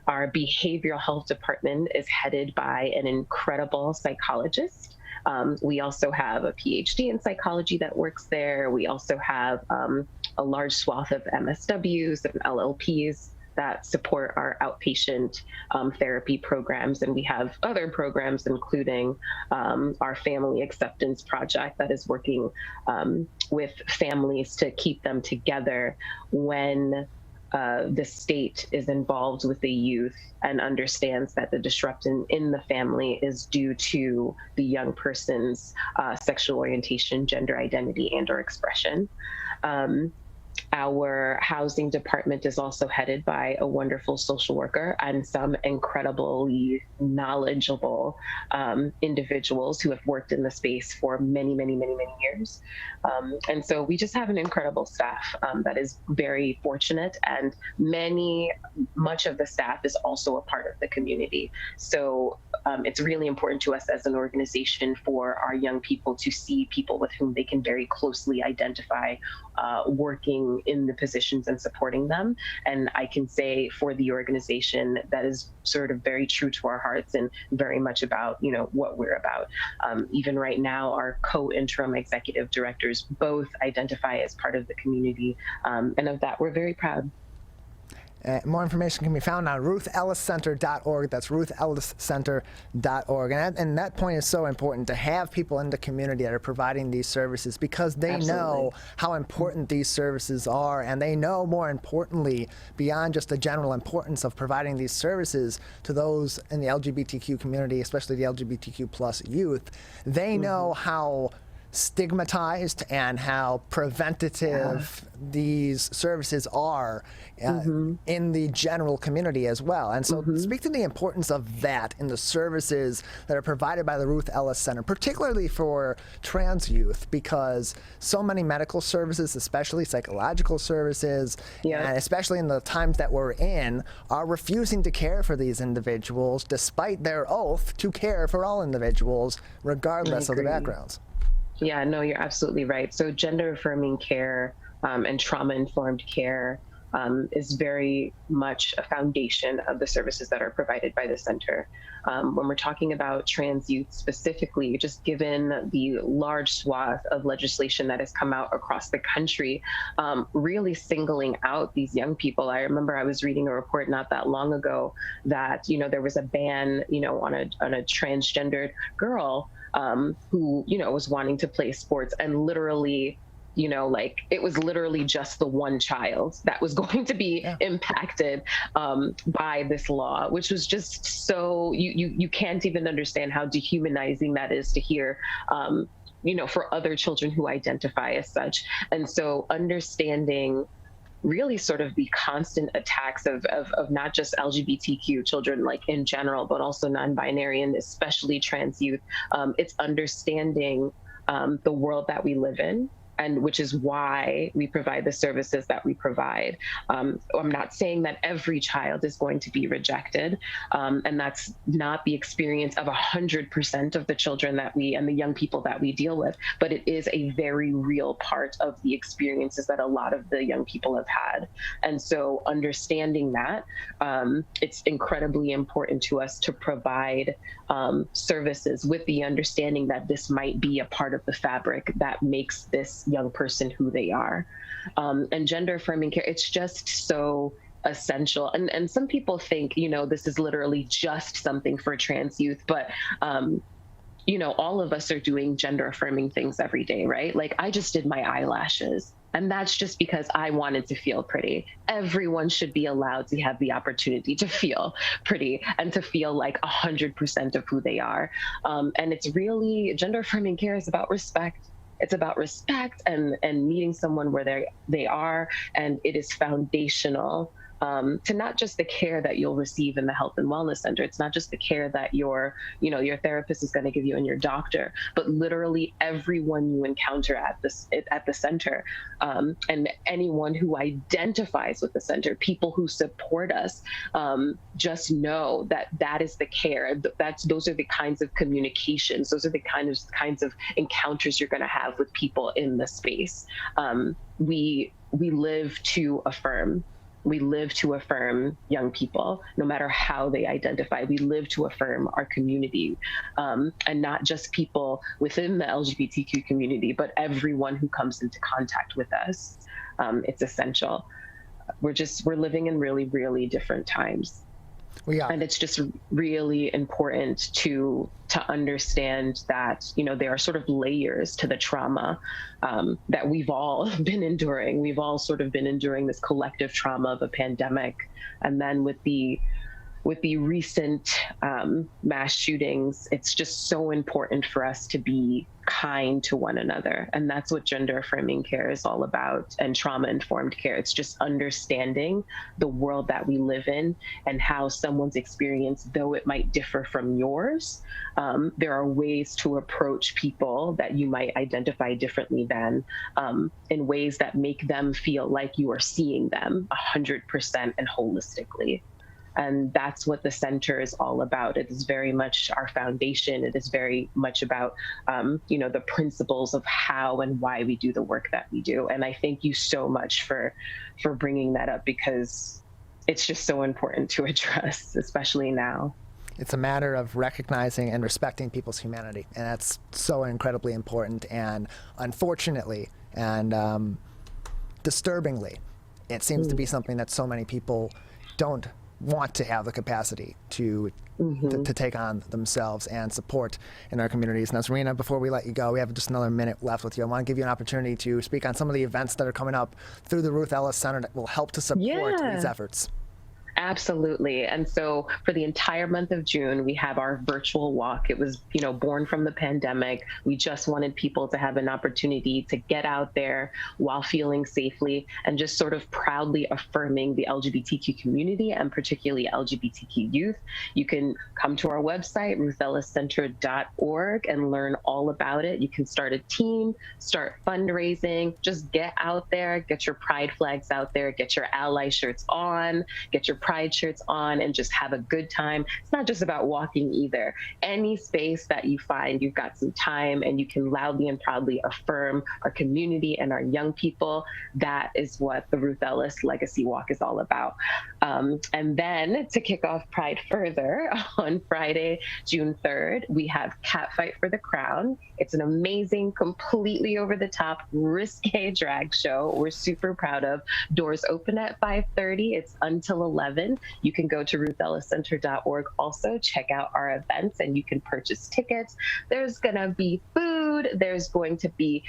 Our behavioral health department is headed by an incredible psychologist. We also have a PhD in psychology that works there. We also have a large swath of MSWs and LLPs that support our outpatient therapy programs. And we have other programs, including our family acceptance project that is working with families to keep them together when the state is involved with the youth and understands that the disruption in the family is due to the young person's sexual orientation, gender identity, and or expression. Our housing department is also headed by a wonderful social worker and some incredibly knowledgeable individuals who have worked in the space for many, many, many, many years. And so we just have an incredible staff that is very fortunate, and much of the staff is also a part of the community. So it's really important to us as an organization for our young people to see people with whom they can very closely identify working in the positions and supporting them. And I can say for the organization, that is sort of very true to our hearts and very much about, what we're about. Even right now, our co-interim executive directors both identify as part of the community. And of that, we're very proud. More information can be found on ruthelliscenter.org. That's ruthelliscenter.org. And that point is so important, to have people in the community that are providing these services, because they know how important these services are, and they know, more importantly, beyond just the general importance of providing these services to those in the LGBTQ community, especially the LGBTQ plus youth, they know how stigmatized and how preventative these services are in the general community as well. And so speak to the importance of that in the services that are provided by the Ruth Ellis Center, particularly for trans youth, because so many medical services, especially psychological services, and especially in the times that we're in, are refusing to care for these individuals despite their oath to care for all individuals, regardless of their backgrounds. Yeah, no, you're absolutely right. So gender affirming care and trauma informed care is very much a foundation of the services that are provided by the center. When we're talking about trans youth specifically, just given the large swath of legislation that has come out across the country, really singling out these young people. I remember I was reading a report not that long ago that, there was a ban, on a transgendered girl who, was wanting to play sports, and literally, it was literally just the one child that was going to be impacted by this law, which was just so, you can't even understand how dehumanizing that is to hear, for other children who identify as such. And so understanding really sort of the constant attacks of not just LGBTQ children, like in general, but also non-binary and especially trans youth. It's understanding the world that we live in, and which is why we provide the services that we provide. I'm not saying that every child is going to be rejected, and that's not the experience of 100% of the children that we and the young people that we deal with, but it is a very real part of the experiences that a lot of the young people have had. And so understanding that, it's incredibly important to us to provide services with the understanding that this might be a part of the fabric that makes this young person who they are. And gender affirming care, it's just so essential. And some people think, you know, this is literally just something for trans youth, but you know, all of us are doing gender affirming things every day, right? Like I just did my eyelashes, and that's just because I wanted to feel pretty. Everyone should be allowed to have the opportunity to feel pretty and to feel like 100% of who they are. And it's really, gender affirming care is about respect. It's about respect and meeting someone where they are, and it is foundational to not just the care that you'll receive in the health and wellness center. It's not just the care that your therapist is going to give you and your doctor, but literally everyone you encounter at the center, and anyone who identifies with the center, people who support us, just know that is the care. Those are the kinds of communications. Those are the kinds of encounters you're going to have with people in the space. We live to affirm. We live to affirm young people, no matter how they identify. We live to affirm our community, and not just people within the LGBTQ community, but everyone who comes into contact with us. It's essential. We're living in really, really different times. And it's just really important to understand that, you know, there are sort of layers to the trauma that we've all been enduring. We've all sort of been enduring this collective trauma of a pandemic. And then with the recent mass shootings, it's just so important for us to be kind to one another. And that's what gender affirming care is all about, and trauma informed care. It's just understanding the world that we live in and how someone's experience, though it might differ from yours, there are ways to approach people that you might identify differently than, in ways that make them feel like you are seeing them 100% and holistically. And that's what the center is all about. It is very much our foundation. It is very much about, you know, the principles of how and why we do the work that we do. And I thank you so much for bringing that up, because it's just so important to address, especially now. It's a matter of recognizing and respecting people's humanity, and that's so incredibly important. And unfortunately and disturbingly, it seems to be something that so many people don't want to have the capacity to take on themselves and support in our communities. Now, Serena, before we let you go, we have just another minute left with you. I want to give you an opportunity to speak on some of the events that are coming up through the Ruth Ellis Center that will help to support these efforts. Absolutely. And so for the entire month of June, we have our virtual walk. It was, you know, born from the pandemic. We just wanted people to have an opportunity to get out there while feeling safely and just sort of proudly affirming the LGBTQ community, and particularly LGBTQ youth. You can come to our website, ruthelliscenter.org, and learn all about it. You can start a team, start fundraising, just get out there, get your pride flags out there, get your ally shirts on, get your pride shirts on, and just have a good time. It's not just about walking either. Any space that you find you've got some time and you can loudly and proudly affirm our community and our young people, that is what the Ruth Ellis Legacy Walk is all about. And then to kick off Pride further, on Friday, June 3rd, we have Catfight for the Crown. It's an amazing, completely over-the-top, risque drag show we're super proud of. Doors open at 5:30. It's until 11. You can go to ruthelliscenter.org also, check out our events, and you can purchase tickets. There's going to be food. There's going to be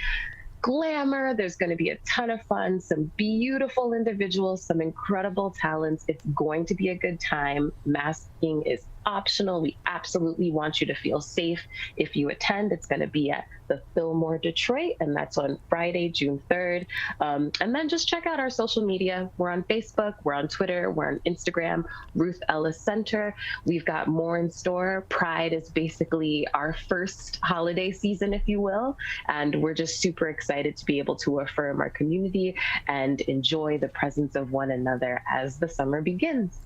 glamour. There's going to be a ton of fun, some beautiful individuals, some incredible talents. It's going to be a good time. Masking is optional. We absolutely want you to feel safe. If you attend, it's going to be at the Fillmore Detroit, and that's on Friday, June 3rd. And then just check out our social media. We're on Facebook, we're on Twitter, we're on Instagram, Ruth Ellis Center. We've got more in store. Pride is basically our first holiday season, if you will, and we're just super excited to be able to affirm our community and enjoy the presence of one another as the summer begins.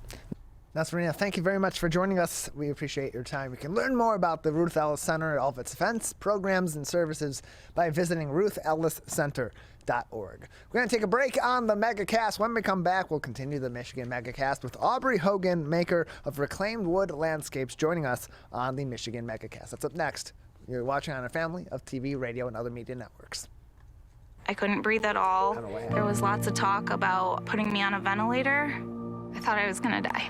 Nasrina, thank you very much for joining us. We appreciate your time. You can learn more about the Ruth Ellis Center, all of its events, programs, and services by visiting ruthelliscenter.org. We're going to take a break on the Megacast. When we come back, we'll continue the Michigan Megacast with Aubrey Hogan, maker of Reclaimed Wood Landscapes, joining us on the Michigan Megacast. That's up next. You're watching on a family of TV, radio, and other media networks. I couldn't breathe at all. There was lots of talk about putting me on a ventilator. I thought I was going to die.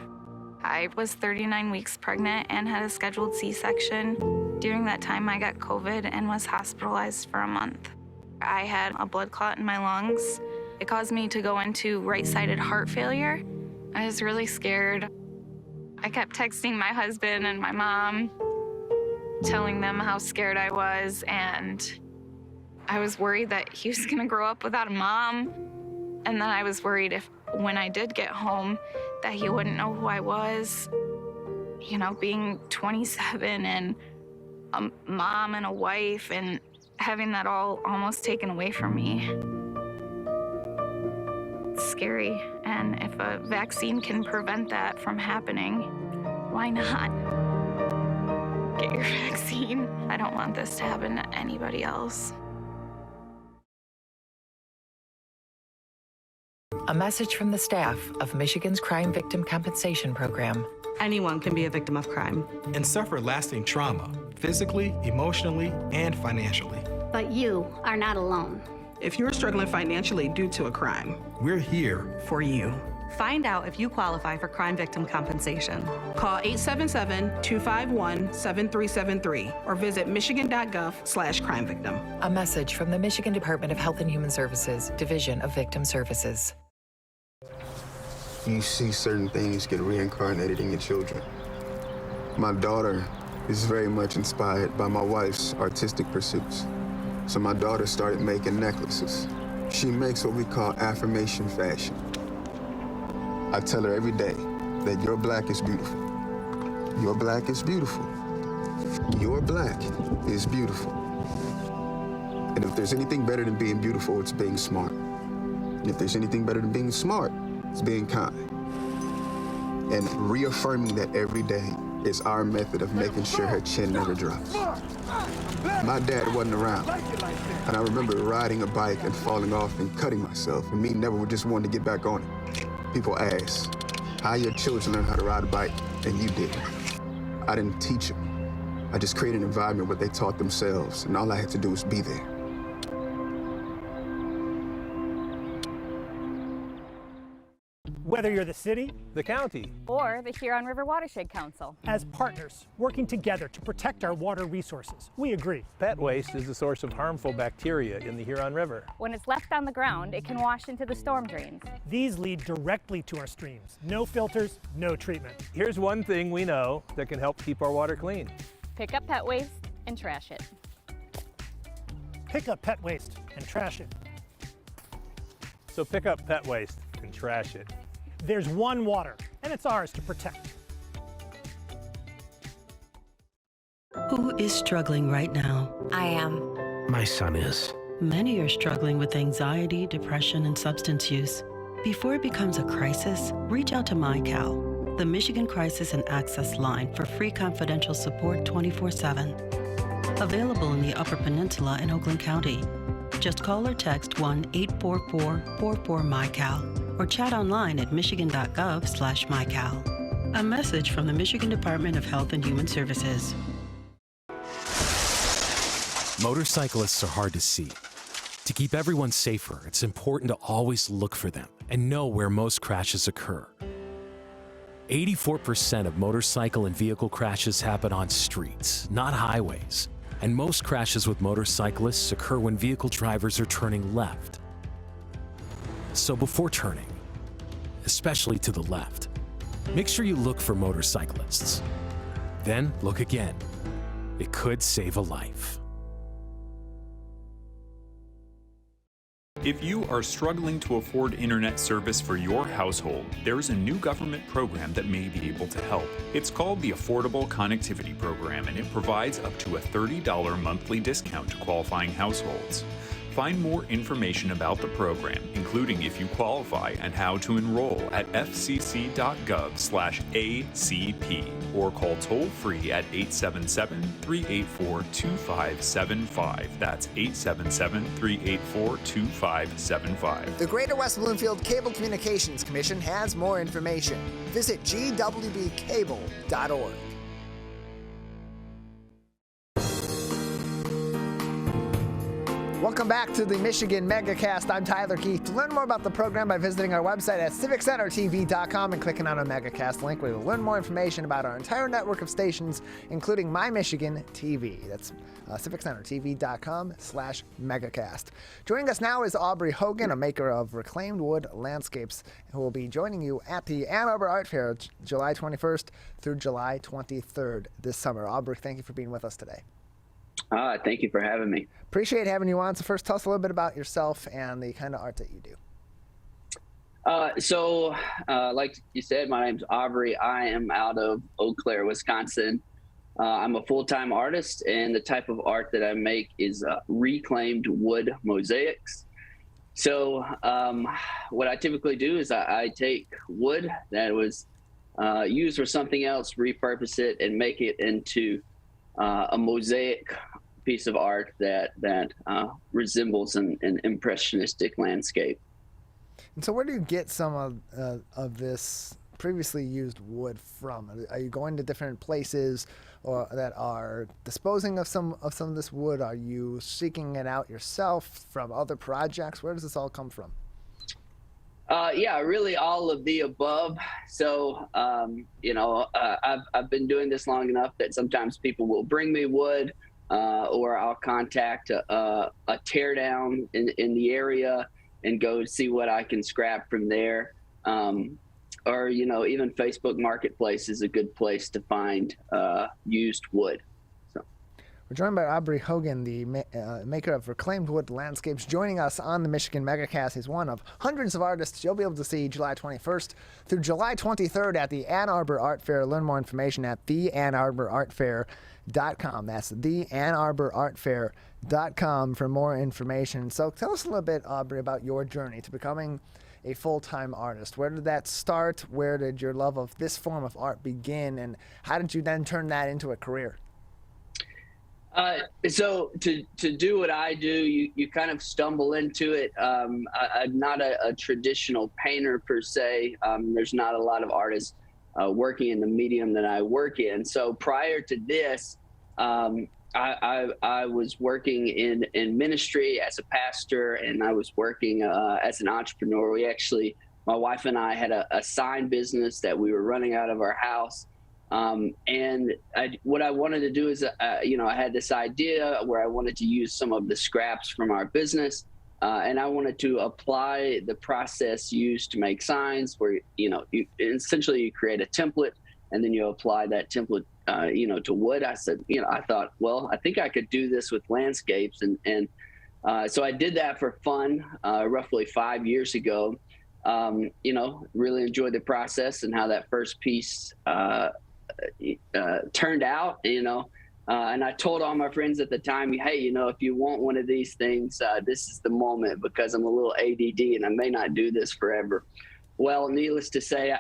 I was 39 weeks pregnant and had a scheduled C-section. During that time, I got COVID and was hospitalized for a month. I had a blood clot in my lungs. It caused me to go into right-sided heart failure. I was really scared. I kept texting my husband and my mom, telling them how scared I was, and I was worried that he was gonna grow up without a mom. And then I was worried if, when I did get home, that he wouldn't know who I was. You know, being 27 and a mom and a wife and having that all almost taken away from me. It's scary, and if a vaccine can prevent that from happening, why not? Get your vaccine. I don't want this to happen to anybody else. A message from the staff of Michigan's Crime Victim Compensation Program. Anyone can be a victim of crime and suffer lasting trauma, physically, emotionally, and financially. But you are not alone. If you're struggling financially due to a crime, we're here for you. Find out if you qualify for crime victim compensation. Call 877-251-7373 or visit michigan.gov/crime-victim. A message from the Michigan Department of Health and Human Services, Division of Victim Services. You see certain things get reincarnated in your children. My daughter is very much inspired by my wife's artistic pursuits. So my daughter started making necklaces. She makes what we call affirmation fashion. I tell her every day that your black is beautiful. Your black is beautiful. Your black is beautiful. And if there's anything better than being beautiful, it's being smart. And if there's anything better than being smart, it's being kind. And reaffirming that every day is our method of making sure her chin never drops. My dad wasn't around, and I remember riding a bike and falling off and cutting myself, and me never just wanted to get back on it. People ask, how your children learn how to ride a bike, and you did. I didn't teach them. I just created an environment where they taught themselves, and all I had to do was be there. Whether you're the city, the county, or the Huron River Watershed Council. As partners working together to protect our water resources, we agree. Pet waste is the source of harmful bacteria in the Huron River. When it's left on the ground, it can wash into the storm drains. These lead directly to our streams. No filters, no treatment. Here's one thing we know that can help keep our water clean. Pick up pet waste and trash it. Pick up pet waste and trash it. So pick up pet waste and trash it. There's one water, and it's ours to protect. Who is struggling right now? I am. My son is. Many are struggling with anxiety, depression, and substance use. Before it becomes a crisis, reach out to MyCal, the Michigan Crisis and Access Line for free confidential support 24/7. Available in the Upper Peninsula and Oakland County. Just call or text 1-844-44-MyCal or chat online at michigan.gov/MyCal. A message from the Michigan Department of Health and Human Services. Motorcyclists are hard to see. To keep everyone safer, it's important to always look for them and know where most crashes occur. 84% of motorcycle and vehicle crashes happen on streets, not highways. And most crashes with motorcyclists occur when vehicle drivers are turning left. So before turning, especially to the left, make sure you look for motorcyclists. Then look again. It could save a life. If you are struggling to afford internet service for your household, there's a new government program that may be able to help. It's called the Affordable Connectivity Program, and it provides up to a $30 monthly discount to qualifying households. Find more information about the program, including if you qualify and how to enroll at fcc.gov/ACP or call toll-free at 877-384-2575. That's 877-384-2575. The Greater West Bloomfield Cable Communications Commission has more information. Visit gwbcable.org. Welcome back to the Michigan Megacast. I'm Tyler Keith. To learn more about the program by visiting our website at civiccentertv.com and clicking on our Megacast link, where you'll learn more information about our entire network of stations, including My Michigan TV. That's civiccentertv.com/Megacast. Joining us now is Aubrey Hogan, a maker of reclaimed wood landscapes, who will be joining you at the Ann Arbor Art Fair, July 21st through July 23rd this summer. Aubrey, thank you for being with us today. Thank you for having me. Appreciate having you on. So first, tell us a little bit about yourself and the kind of art that you do. Like you said, my name's Aubrey. I am out of Eau Claire, Wisconsin. I'm a full-time artist, and the type of art that I make is reclaimed wood mosaics. So what I typically do is I take wood that was used for something else, repurpose it, and make it into a mosaic piece of art that resembles an impressionistic landscape. And so where do you get some of this previously used wood from? Are you going to different places or that are disposing of some of this wood? Are you seeking it out yourself from other projects? Where does this all come from? Yeah, really all of the above. So, I've been doing this long enough that sometimes people will bring me wood, or I'll contact a teardown in the area and go see what I can scrap from there. Or, even Facebook Marketplace is a good place to find used wood. We're joined by Aubrey Hogan, the maker of reclaimed wood landscapes, joining us on the Michigan Megacast. He's one of hundreds of artists you'll be able to see July 21st through July 23rd at the Ann Arbor Art Fair. Learn more information at theannarborartfair.com. That's theannarborartfair.com for more information. So tell us a little bit, Aubrey, about your journey to becoming a full-time artist. Where did that start? Where did your love of this form of art begin? And how did you then turn that into a career? So to do what I do, you kind of stumble into it. I'm not a traditional painter per se. There's not a lot of artists working in the medium that I work in. So prior to this, I was working in ministry as a pastor, and I was working as an entrepreneur. My wife and I had a sign business that we were running out of our house. And what I wanted to do is, I had this idea where I wanted to use some of the scraps from our business, and I wanted to apply the process used to make signs where, you create a template and then you apply that template, to wood. I said, I thought, well, I think I could do this with landscapes. And so I did that for fun, roughly 5 years ago. Really enjoyed the process and how that first piece, turned out, and I told all my friends at the time, hey, if you want one of these things, this is the moment, because I'm a little ADD and I may not do this forever. Well, needless to say,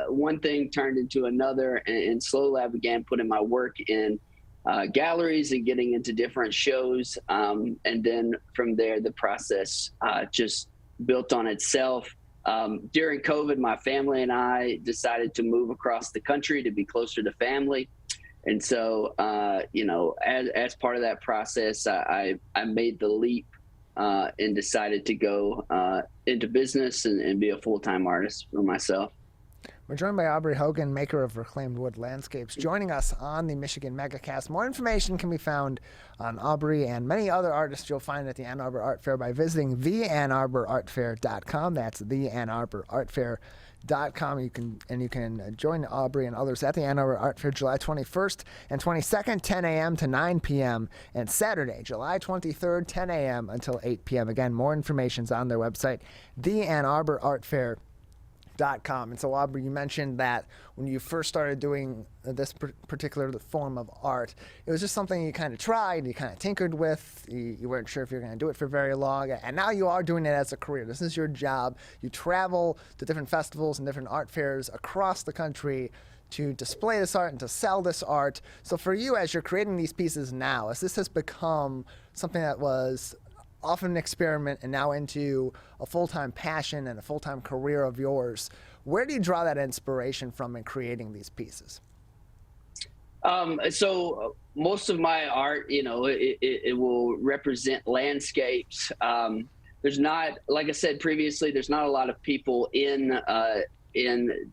one thing turned into another, and slowly I began putting my work in galleries and getting into different shows. And then from there, the process just built on itself. During COVID, my family and I decided to move across the country to be closer to family. And so, as part of that process, I made the leap and decided to go into business and be a full-time artist for myself. We're joined by Aubrey Hogan, maker of reclaimed wood landscapes, joining us on the Michigan Megacast. More information can be found on Aubrey and many other artists you'll find at the Ann Arbor Art Fair by visiting theannarborartfair.com. That's theannarborartfair.com. You can join Aubrey and others at the Ann Arbor Art Fair July 21st and 22nd, 10 a.m. to 9 p.m. and Saturday, July 23rd, 10 a.m. until 8 p.m. Again, more information is on their website, theannarborartfair.com. And so, Aubrey, you mentioned that when you first started doing this particular form of art, it was just something you kind of tried, you kind of tinkered with, you weren't sure if you're going to do it for very long, and now you are doing it as a career. This is your job. You travel to different festivals and different art fairs across the country to display this art and to sell this art. So for you, as you're creating these pieces now, as this has become something that was often an experiment and now into a full-time passion and a full-time career of yours, where do you draw that inspiration from in creating these pieces? So most of my art, it will represent landscapes. There's not, like I said previously, there's not a lot of people in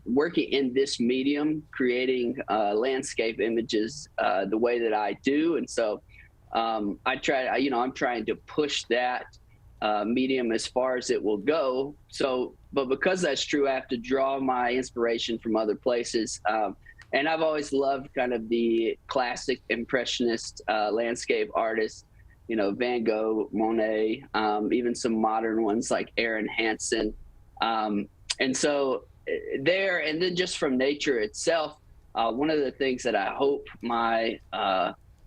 working in this medium, creating landscape images the way that I do. And so I'm trying to push that medium as far as it will go. So, but because that's true, I have to draw my inspiration from other places. And I've always loved kind of the classic impressionist landscape artists, Van Gogh, Monet, even some modern ones like Aaron Hansen. And so there, and then just from nature itself, one of the things that I hope my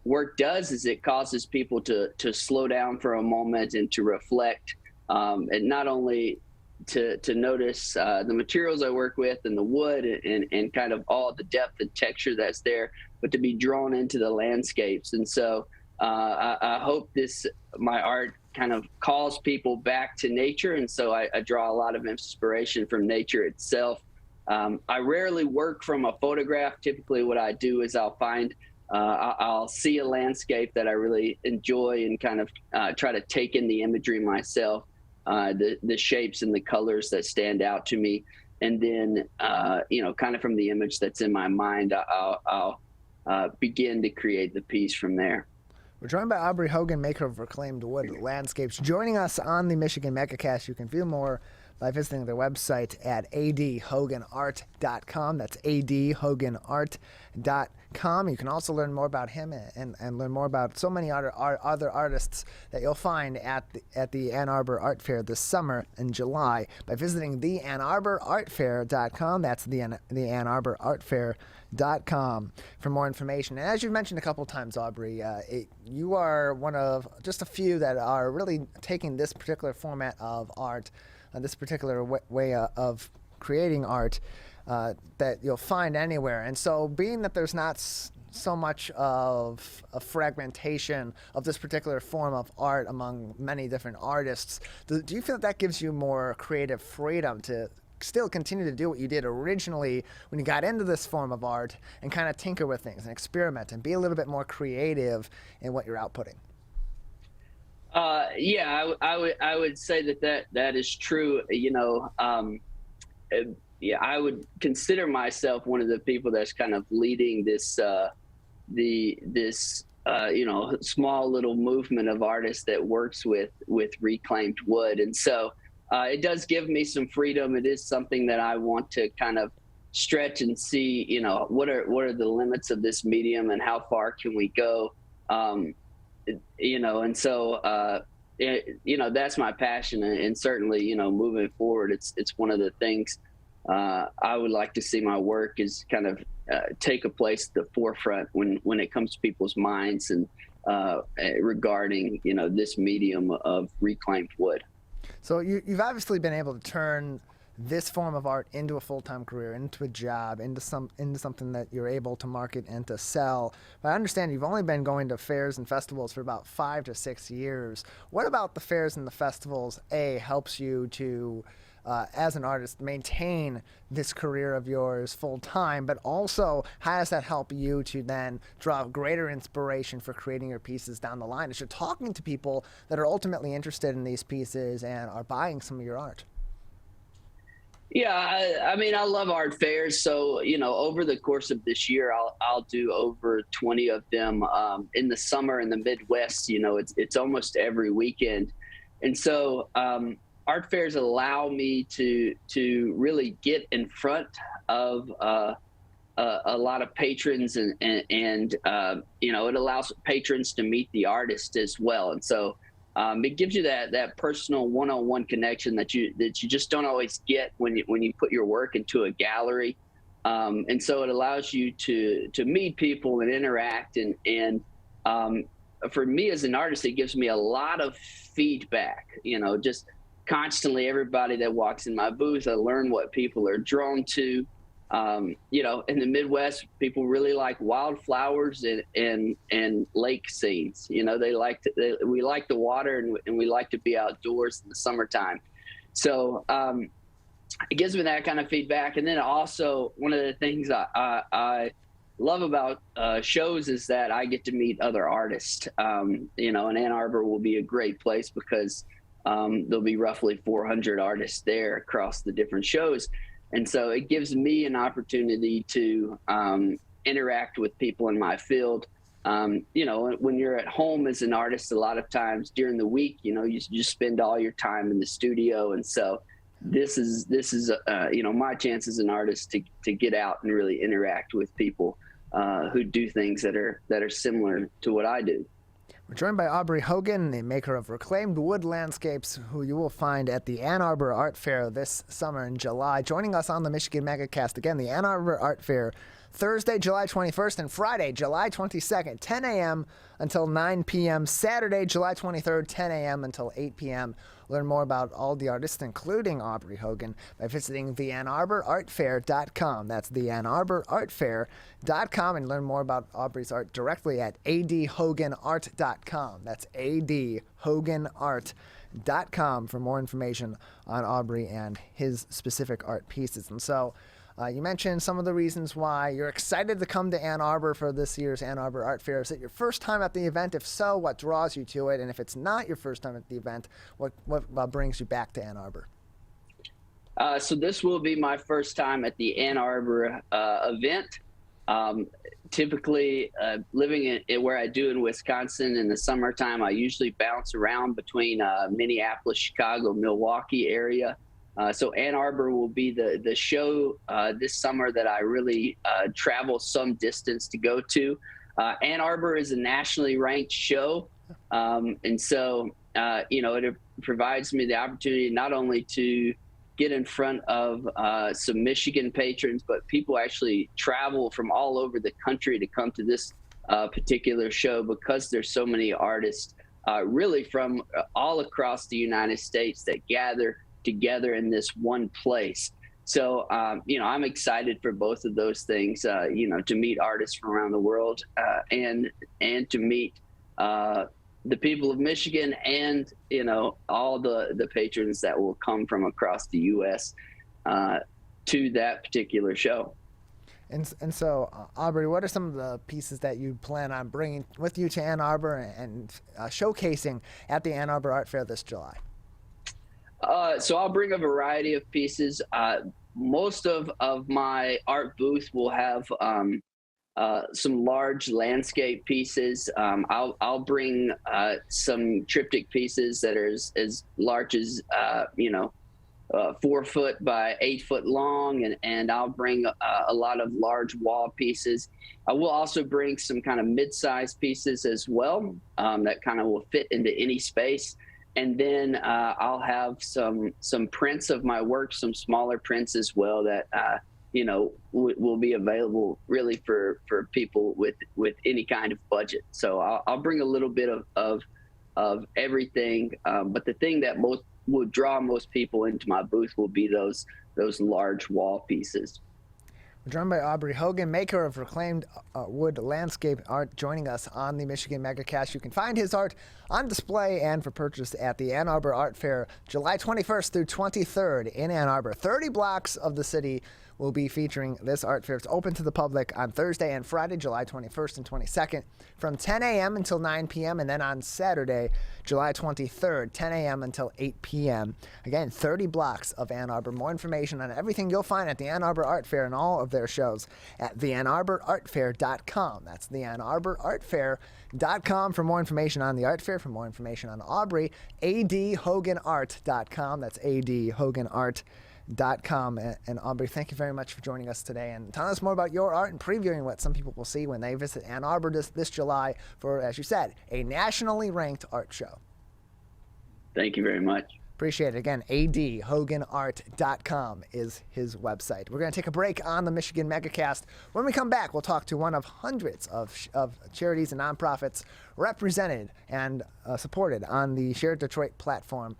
work does is it causes people to slow down for a moment and to reflect, and not only to notice the materials I work with and the wood and kind of all the depth and texture that's there, but to be drawn into the landscapes. And so I hope my art kind of calls people back to nature. And so I draw a lot of inspiration from nature itself. I rarely work from a photograph. Typically what I do is I'll see a landscape that I really enjoy and kind of try to take in the imagery myself, the shapes and the colors that stand out to me. And then, kind of from the image that's in my mind, I'll begin to create the piece from there. We're joined by Aubrey Hogan, maker of reclaimed wood landscapes, joining us on the Michigan Megacast. You can view more by visiting their website at adhoganart.com. That's adhoganart.com. You can also learn more about him and learn more about so many other artists that you'll find at the Ann Arbor Art Fair this summer in July by visiting theannarborartfair.com. That's the Ann Arbor Art Fair.com for more information. And as you've mentioned a couple times, Aubrey, you are one of just a few that are really taking this particular format of art, this particular way of creating art that you'll find anywhere. And so being that there's not so much of a fragmentation of this particular form of art among many different artists, do you feel that gives you more creative freedom to still continue to do what you did originally when you got into this form of art and kind of tinker with things and experiment and be a little bit more creative in what you're outputting? Yeah, I would say that is true. Yeah, I would consider myself one of the people that's kind of leading this small little movement of artists that works with reclaimed wood. And so it does give me some freedom. It is something that I want to kind of stretch and see, what are the limits of this medium and how far can we go? And so, that's my passion. And certainly, moving forward, it's one of the things I would like to see my work is kind of take a place at the forefront when it comes to people's minds and regarding, this medium of reclaimed wood. So you've obviously been able to turn this form of art into a full-time career, into a job, into something that you're able to market and to sell. But I understand you've only been going to fairs and festivals for about 5 to 6 years. What about the fairs and the festivals, helps you to, as an artist, maintain this career of yours full-time, but also how does that help you to then draw greater inspiration for creating your pieces down the line as you're talking to people that are ultimately interested in these pieces and are buying some of your art? Yeah, I mean, I love art fairs. So, over the course of this year, I'll do over 20 of them. In the summer in the Midwest, it's almost every weekend. And so art fairs allow me to really get in front of a lot of patrons and it allows patrons to meet the artist as well. And so it gives you that personal one-on-one connection that you just don't always get when you put your work into a gallery. And so it allows you to meet people and interact. And for me as an artist, it gives me a lot of feedback, just constantly everybody that walks in my booth, I learn what people are drawn to. In the Midwest, people really like wildflowers and lake scenes. We like the water and we like to be outdoors in the summertime. So it gives me that kind of feedback. And then also one of the things I love about shows is that I get to meet other artists. And Ann Arbor will be a great place because there'll be roughly 400 artists there across the different shows. And so it gives me an opportunity to interact with people in my field. When you're at home as an artist, a lot of times during the week, you just spend all your time in the studio. And so this is my chance as an artist to get out and really interact with people who do things that are similar to what I do. We're joined by Aubrey Hogan, the maker of reclaimed wood landscapes, who you will find at the Ann Arbor Art Fair this summer in July. Joining us on the Michigan Megacast, again, the Ann Arbor Art Fair, Thursday, July 21st, and Friday, July 22nd, 10 a.m. until 9 p.m., Saturday, July 23rd, 10 a.m. until 8 p.m. Learn more about all the artists, including Aubrey Hogan, by visiting theannarborartfair.com. That's theannarborartfair.com, and learn more about Aubrey's art directly at adhoganart.com. That's adhoganart.com for more information on Aubrey and his specific art pieces. And so you mentioned some of the reasons why you're excited to come to Ann Arbor for this year's Ann Arbor Art Fair. Is it your first time at the event? If so, what draws you to it? And if it's not your first time at the event, what brings you back to Ann Arbor? So this will be my first time at the Ann Arbor event. Typically, living where I do in Wisconsin in the summertime, I usually bounce around between Minneapolis, Chicago, Milwaukee area. So Ann Arbor will be the show this summer that I really travel some distance to go to. Ann Arbor is a nationally ranked show. And so, it provides me the opportunity not only to get in front of some Michigan patrons, but people actually travel from all over the country to come to this particular show because there's so many artists really from all across the United States that gather together in this one place. So, I'm excited for both of those things, to meet artists from around the world and to meet the people of Michigan and, all the patrons that will come from across the U.S. To that particular show. And so, Aubrey, what are some of the pieces that you plan on bringing with you to Ann Arbor and showcasing at the Ann Arbor Art Fair this July? So I'll bring a variety of pieces. Most of my art booth will have some large landscape pieces. I'll bring some triptych pieces that are as large as 4 foot by 8 foot long, and I'll bring a lot of large wall pieces. I will also bring some kind of mid-sized pieces as well that kind of will fit into any space. And then I'll have some prints of my work, some smaller prints as well that will be available really for people with any kind of budget. So I'll bring a little bit of everything, but the thing that will draw most people into my booth will be those large wall pieces. We're joined by Aubrey Hogan, maker of reclaimed wood landscape art, joining us on the Michigan Megacast. You can find his art on display and for purchase at the Ann Arbor Art Fair, July 21st through 23rd in Ann Arbor. 30 blocks of the city will be featuring this art fair. It's open to the public on Thursday and Friday, July 21st and 22nd, from 10 a.m. until 9 p.m., and then on Saturday, July 23rd, 10 a.m. until 8 p.m. Again, 30 blocks of Ann Arbor. More information on everything you'll find at the Ann Arbor Art Fair and all of their shows at theannarborartfair.com. That's theannarborartfair.com for more information on the art fair, for more information on Aubrey, adhoganart.com. That's adhoganart.com. And Aubrey, thank you very much for joining us today and telling us more about your art and previewing what some people will see when they visit Ann Arbor this July for, as you said, a nationally ranked art show. Thank you very much. Appreciate it. Again, adhoganart.com is his website. We're going to take a break on the Michigan Megacast. When we come back, we'll talk to one of hundreds of charities and nonprofits represented and supported on the Share Detroit platform.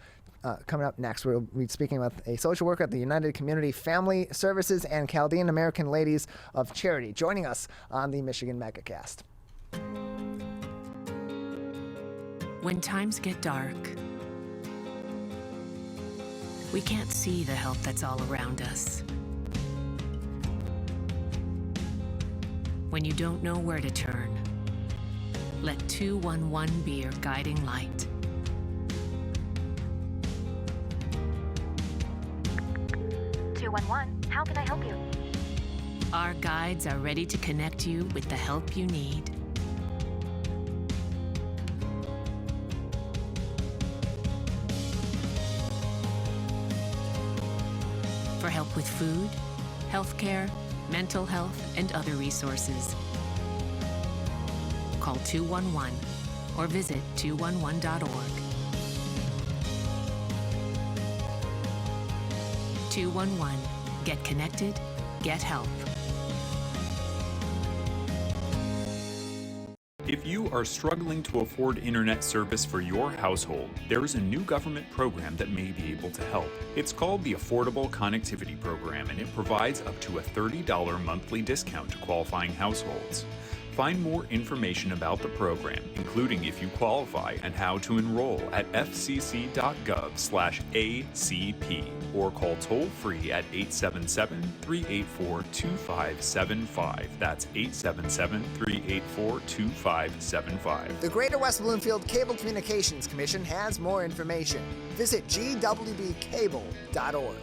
Coming up next, we'll be speaking with a social worker at the United Community Family Services and Chaldean American Ladies of Charity, joining us on the Michigan Megacast. When times get dark, we can't see the help that's all around us. When you don't know where to turn, let 211 be your guiding light. How can I help you? Our guides are ready to connect you with the help you need. For help with food, healthcare, mental health, and other resources, call 211 or visit 211.org. 211. Get connected, get help. If you are struggling to afford internet service for your household, there is a new government program that may be able to help. It's called the Affordable Connectivity Program, and it provides up to a $30 monthly discount to qualifying households. Find more information about the program, including if you qualify and how to enroll at fcc.gov/ACP or call toll-free at 877-384-2575. That's 877-384-2575. The Greater West Bloomfield Cable Communications Commission has more information. Visit gwbcable.org.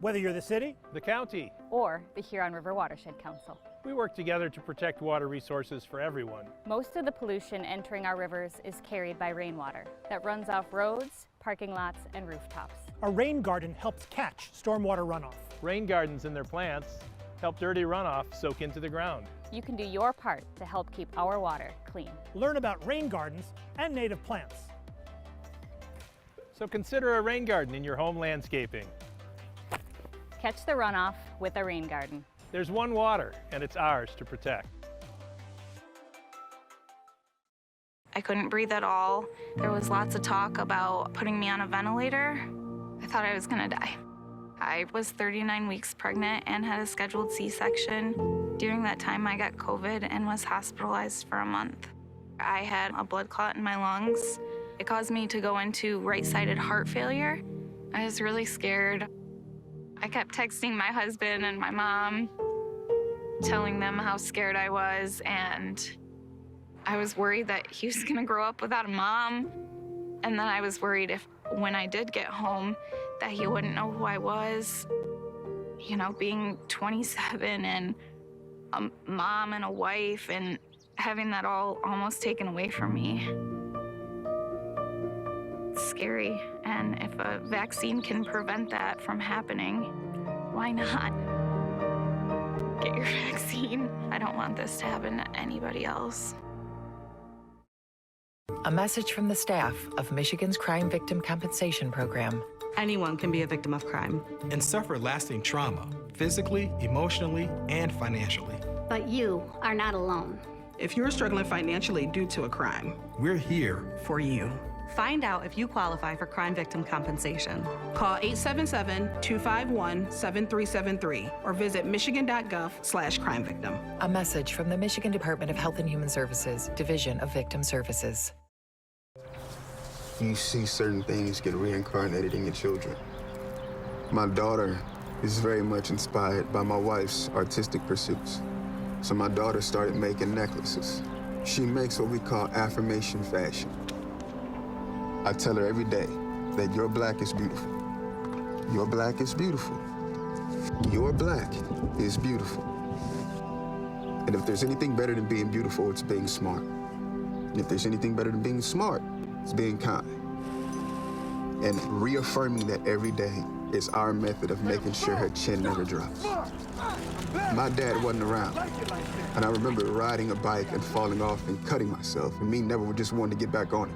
Whether you're the city, the county, or the Huron River Watershed Council, we work together to protect water resources for everyone. Most of the pollution entering our rivers is carried by rainwater that runs off roads, parking lots, and rooftops. A rain garden helps catch stormwater runoff. Rain gardens and their plants help dirty runoff soak into the ground. You can do your part to help keep our water clean. Learn about rain gardens and native plants. So consider a rain garden in your home landscaping. Catch the runoff with a rain garden. There's one water, and it's ours to protect. I couldn't breathe at all. There was lots of talk about putting me on a ventilator. I thought I was gonna die. I was 39 weeks pregnant and had a scheduled C-section. During that time, I got COVID and was hospitalized for a month. I had a blood clot in my lungs. It caused me to go into right-sided heart failure. I was really scared. I kept texting my husband and my mom, telling them how scared I was, and I was worried that he was gonna grow up without a mom. And then I was worried if, when I did get home, that he wouldn't know who I was. You know, being 27 and a mom and a wife and having that all almost taken away from me. It's scary, and if a vaccine can prevent that from happening, why not? Get your vaccine. I don't want this to happen to anybody else. A message from the staff of Michigan's Crime Victim Compensation Program. Anyone can be a victim of crime and suffer lasting trauma, physically, emotionally, and financially. But you are not alone. If you're struggling financially due to a crime, we're here for you. Find out if you qualify for crime victim compensation. Call 877-251-7373 or visit michigan.gov/crimevictim. A message from the Michigan Department of Health and Human Services, Division of Victim Services. You see certain things get reincarnated in your children. My daughter is very much inspired by my wife's artistic pursuits. So my daughter started making necklaces. She makes what we call affirmation fashion. I tell her every day that your black is beautiful. Your black is beautiful. Your black is beautiful. And if there's anything better than being beautiful, it's being smart. And if there's anything better than being smart, it's being kind. And reaffirming that every day is our method of making sure her chin never drops. My dad wasn't around, and I remember riding a bike and falling off and cutting myself, and me never just wanted to get back on it.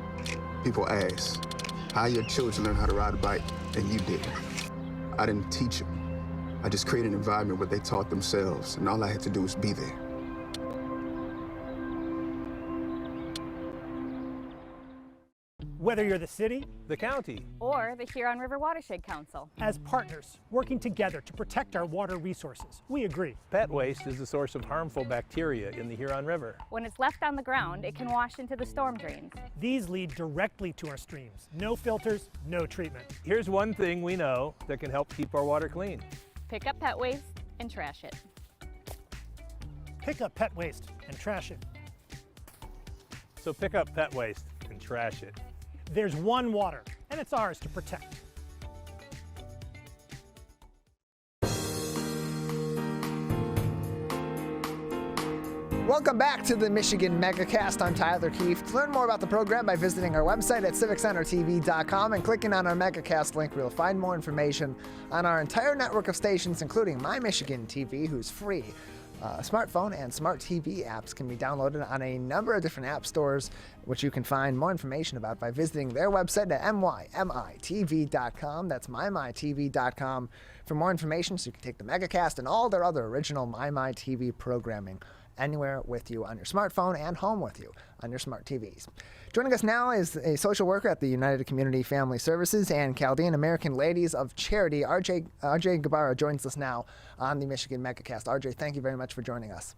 People ask, how your children learn how to ride a bike, and you didn't. I didn't teach them. I just created an environment where they taught themselves, and all I had to do was be there. Whether you're the city, the county, or the Huron River Watershed Council. As partners, working together to protect our water resources, we agree. Pet waste is the source of harmful bacteria in the Huron River. When it's left on the ground, it can wash into the storm drains. These lead directly to our streams. No filters, no treatment. Here's one thing we know that can help keep our water clean. Pick up pet waste and trash it. Pick up pet waste and trash it. So pick up pet waste and trash it. There's one water, and it's ours to protect. Welcome back to the Michigan Megacast. I'm Tyler Keefe. To learn more about the program by visiting our website at civiccentertv.com and clicking on our Megacast link, where you'll find more information on our entire network of stations, including My Michigan TV, who's free. Smartphone and smart TV apps can be downloaded on a number of different app stores, which you can find more information about by visiting their website at mymitv.com. That's mymitv.com for more information, so you can take the Megacast and all their other original MyMyTV programming anywhere with you on your smartphone and home with you on your smart TVs. Joining us now is a social worker at the United Community Family Services and Chaldean American Ladies of Charity. RJ Gabarra joins us now on the Michigan Megacast. RJ, thank you very much for joining us.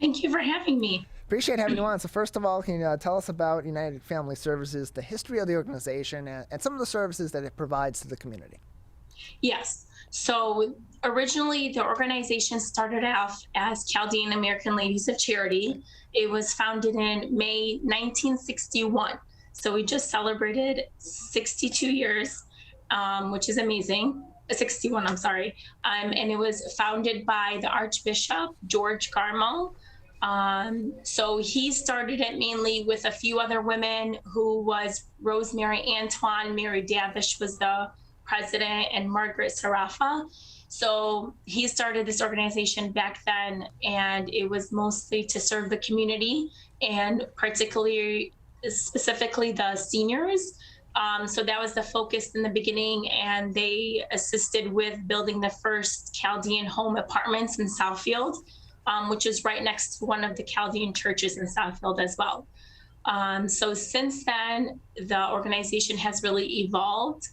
Thank you for having me. Appreciate having you on. So first of all, can you tell us about United Family Services, the history of the organization, and some of the services that it provides to the community? Yes. So originally, the organization started off as Chaldean American Ladies of Charity. It was founded in May 1961. So we just celebrated 62 years, which is amazing. 61, I'm sorry. And it was founded by the Archbishop, George Garmo. So he started it mainly with a few other women, who was Rosemary Antoine, Mary Davish was the president, and Margaret Sarafa. So he started this organization back then, and it was mostly to serve the community, and particularly, specifically the seniors. So that was the focus in the beginning, and they assisted with building the first Chaldean home apartments in Southfield, which is right next to one of the Chaldean churches in Southfield as well. So since then, the organization has really evolved.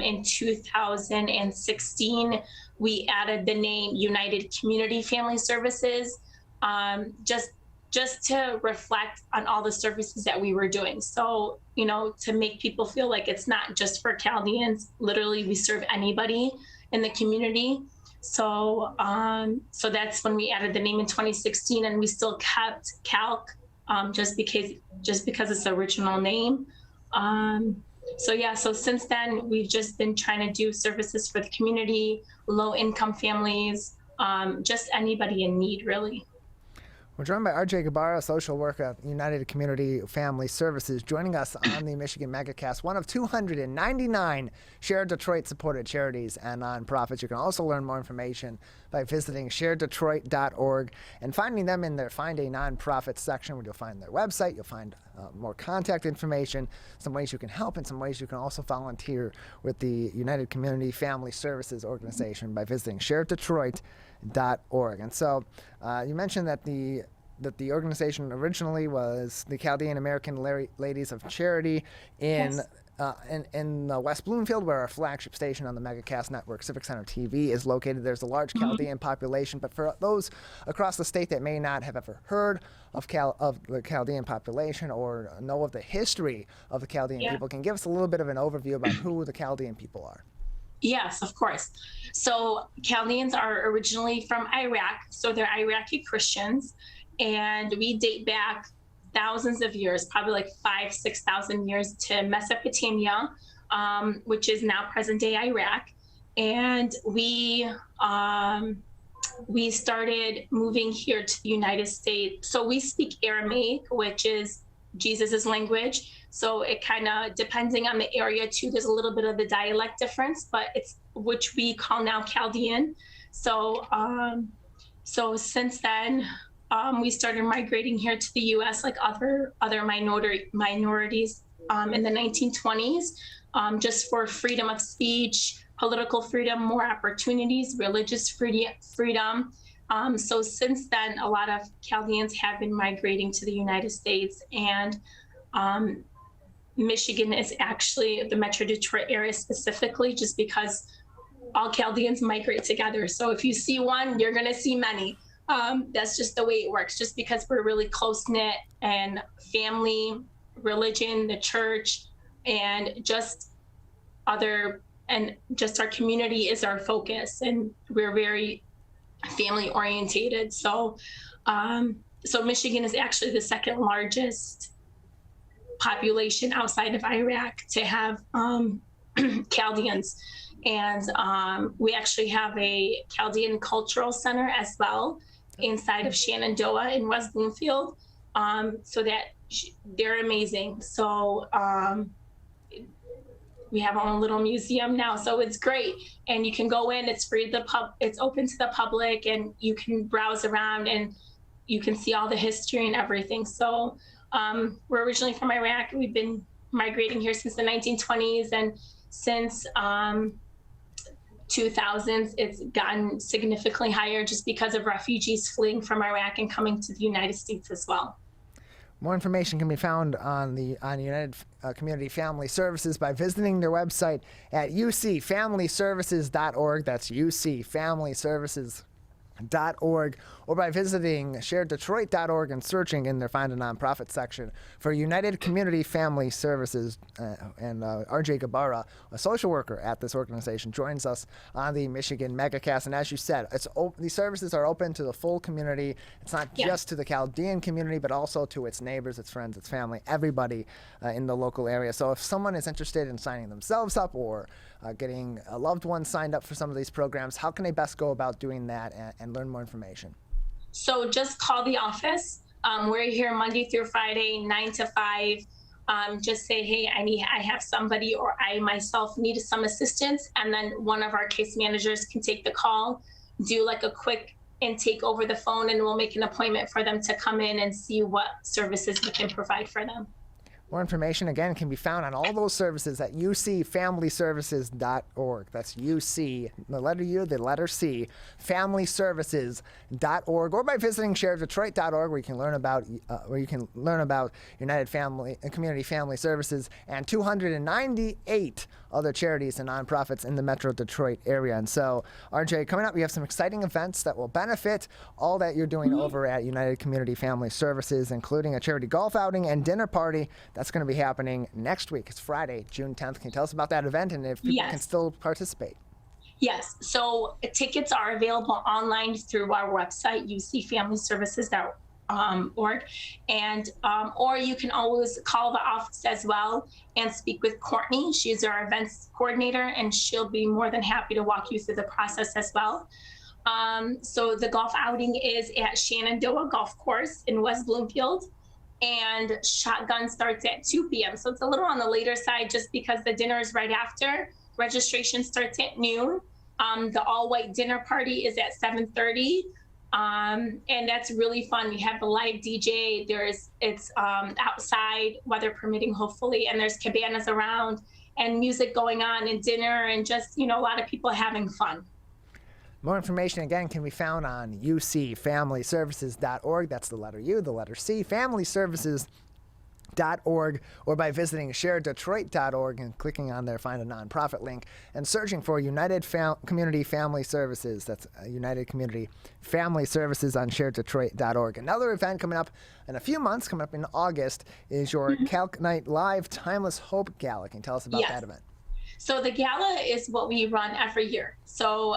In 2016, we added the name United Community Family Services, just to reflect on all the services that we were doing. So, to make people feel like it's not just for Chaldeans. Literally, we serve anybody in the community. So, so that's when we added the name in 2016, and we still kept Calc, just because it's the original name. So since then, we've just been trying to do services for the community, low-income families, just anybody in need, really. We're joined by RJ Gabarra, social worker at United Community Family Services, joining us on the Michigan Megacast, one of 299 Share Detroit supported charities and nonprofits. You can also learn more information by visiting sharedetroit.org and finding them in their Find a Nonprofit section, where you'll find their website, you'll find more contact information, some ways you can help, and some ways you can also volunteer with the United Community Family Services organization by visiting sharedetroit.org. And so you mentioned that the organization originally was the Chaldean American Ladies of Charity in West Bloomfield, where our flagship station on the Megacast network, Civic Center TV, is located. There's a large Chaldean population, but for those across the state that may not have ever heard of the Chaldean population or know of the history of the Chaldean people, can give us a little bit of an overview about who the Chaldean people are. Yes, of course. So Chaldeans are originally from Iraq, so they're Iraqi Christians, and we date back thousands of years, probably like 6,000 years to Mesopotamia, which is now present-day Iraq. And we started moving here to the United States. So we speak Aramaic, which is Jesus's language. So it kind of, depending on the area too, there's a little bit of the dialect difference, but it's which we call now Chaldean. So since then, we started migrating here to the U.S. like other minorities in the 1920s, just for freedom of speech, political freedom, more opportunities, religious freedom. So since then, a lot of Chaldeans have been migrating to the United States, and Michigan is actually the Metro Detroit area specifically, just because all Chaldeans migrate together. So if you see one, you're going to see many. That's just the way it works, just because we're really close-knit, and family, religion, the church, and just our community is our focus, and we're very family orientated. So Michigan is actually the second largest population outside of Iraq to have Chaldeans. And we actually have a Chaldean cultural center as well inside of Shenandoah in West Bloomfield. So that they're amazing. So we have our own little museum now, so it's great. And you can go in, it's free to it's open to the public, and you can browse around and you can see all the history and everything. So we're originally from Iraq. We've been migrating here since the 1920s, and since 2000s, it's gotten significantly higher just because of refugees fleeing from Iraq and coming to the United States as well. More information can be found on United Community Family Services by visiting their website at ucfamilyservices.org. That's ucfamilyservices.org, or by visiting sharedetroit.org and searching in their Find a Nonprofit section for United Community Family Services. And RJ Gabarra, a social worker at this organization, joins us on the Michigan Megacast. And as you said, these services are open to the full community. It's not just to the Chaldean community, but also to its neighbors, its friends, its family, everybody in the local area. So if someone is interested in signing themselves up or getting a loved one signed up for some of these programs, how can they best go about doing that and learn more information? So just call the office. We're here Monday through Friday, 9 to 5. Just say, hey, I have somebody, or I myself need some assistance. And then one of our case managers can take the call, do like a quick intake over the phone, and we'll make an appointment for them to come in and see what services we can provide for them. More information, again, can be found on all those services at ucfamilyservices.org. That's UC, the letter U, the letter C, familyservices.org, or by visiting sharedetroit.org, where you can learn about United Community Family Services and 298 other charities and nonprofits in the Metro Detroit area. And so, RJ, coming up, we have some exciting events that will benefit all that you're doing over at United Community Family Services, including a charity golf outing and dinner party. That's going to be happening next week. It's Friday, June 10th. Can you tell us about that event and if people can still participate? Yes. So tickets are available online through our website, ucfamilyservices.org. And or you can always call the office as well and speak with Courtney. She's our events coordinator, and she'll be more than happy to walk you through the process as well. So the golf outing is at Shenandoah Golf Course in West Bloomfield, and shotgun starts at 2 p.m. So it's a little on the later side just because the dinner is right after. Registration starts at noon. The all-white dinner party is at 7:30. And that's really fun. We have a live DJ. It's outside, weather permitting, hopefully, and there's cabanas around and music going on and dinner and just, a lot of people having fun. More information, again, can be found on ucfamilyservices.org. That's the letter U, the letter C, familyservices.org, or by visiting sharedetroit.org and clicking on their Find a Nonprofit link and searching for United Community Family Services. That's United Community Family Services on sharedetroit.org. Another event coming up in a few months, coming up in August, is your Calc Night Live Timeless Hope Gala. Can you tell us about that event? So the gala is what we run every year. So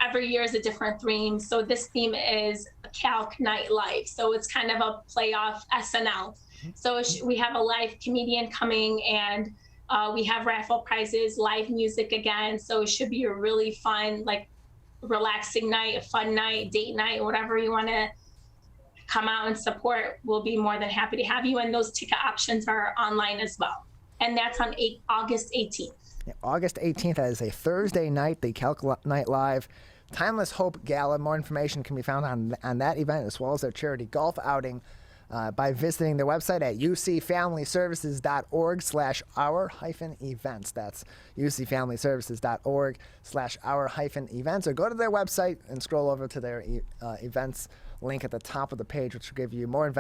every year is a different theme. So this theme is Calc Night Live. So it's kind of a play off SNL. So we have a live comedian coming, and we have raffle prizes, live music again. So it should be a really fun, like relaxing night, a fun night, date night, whatever you want to come out and support. We'll be more than happy to have you. And those ticket options are online as well. And that's on August 18th. Yeah, August 18th, that is a Thursday night, the Calc Night Live Timeless Hope Gala. More information can be found on that event, as well as their charity golf outing, by visiting their website at ucfamilyservices.org/our-events. That's ucfamilyservices.org/our-events, or go to their website and scroll over to their events link at the top of the page, which will give you more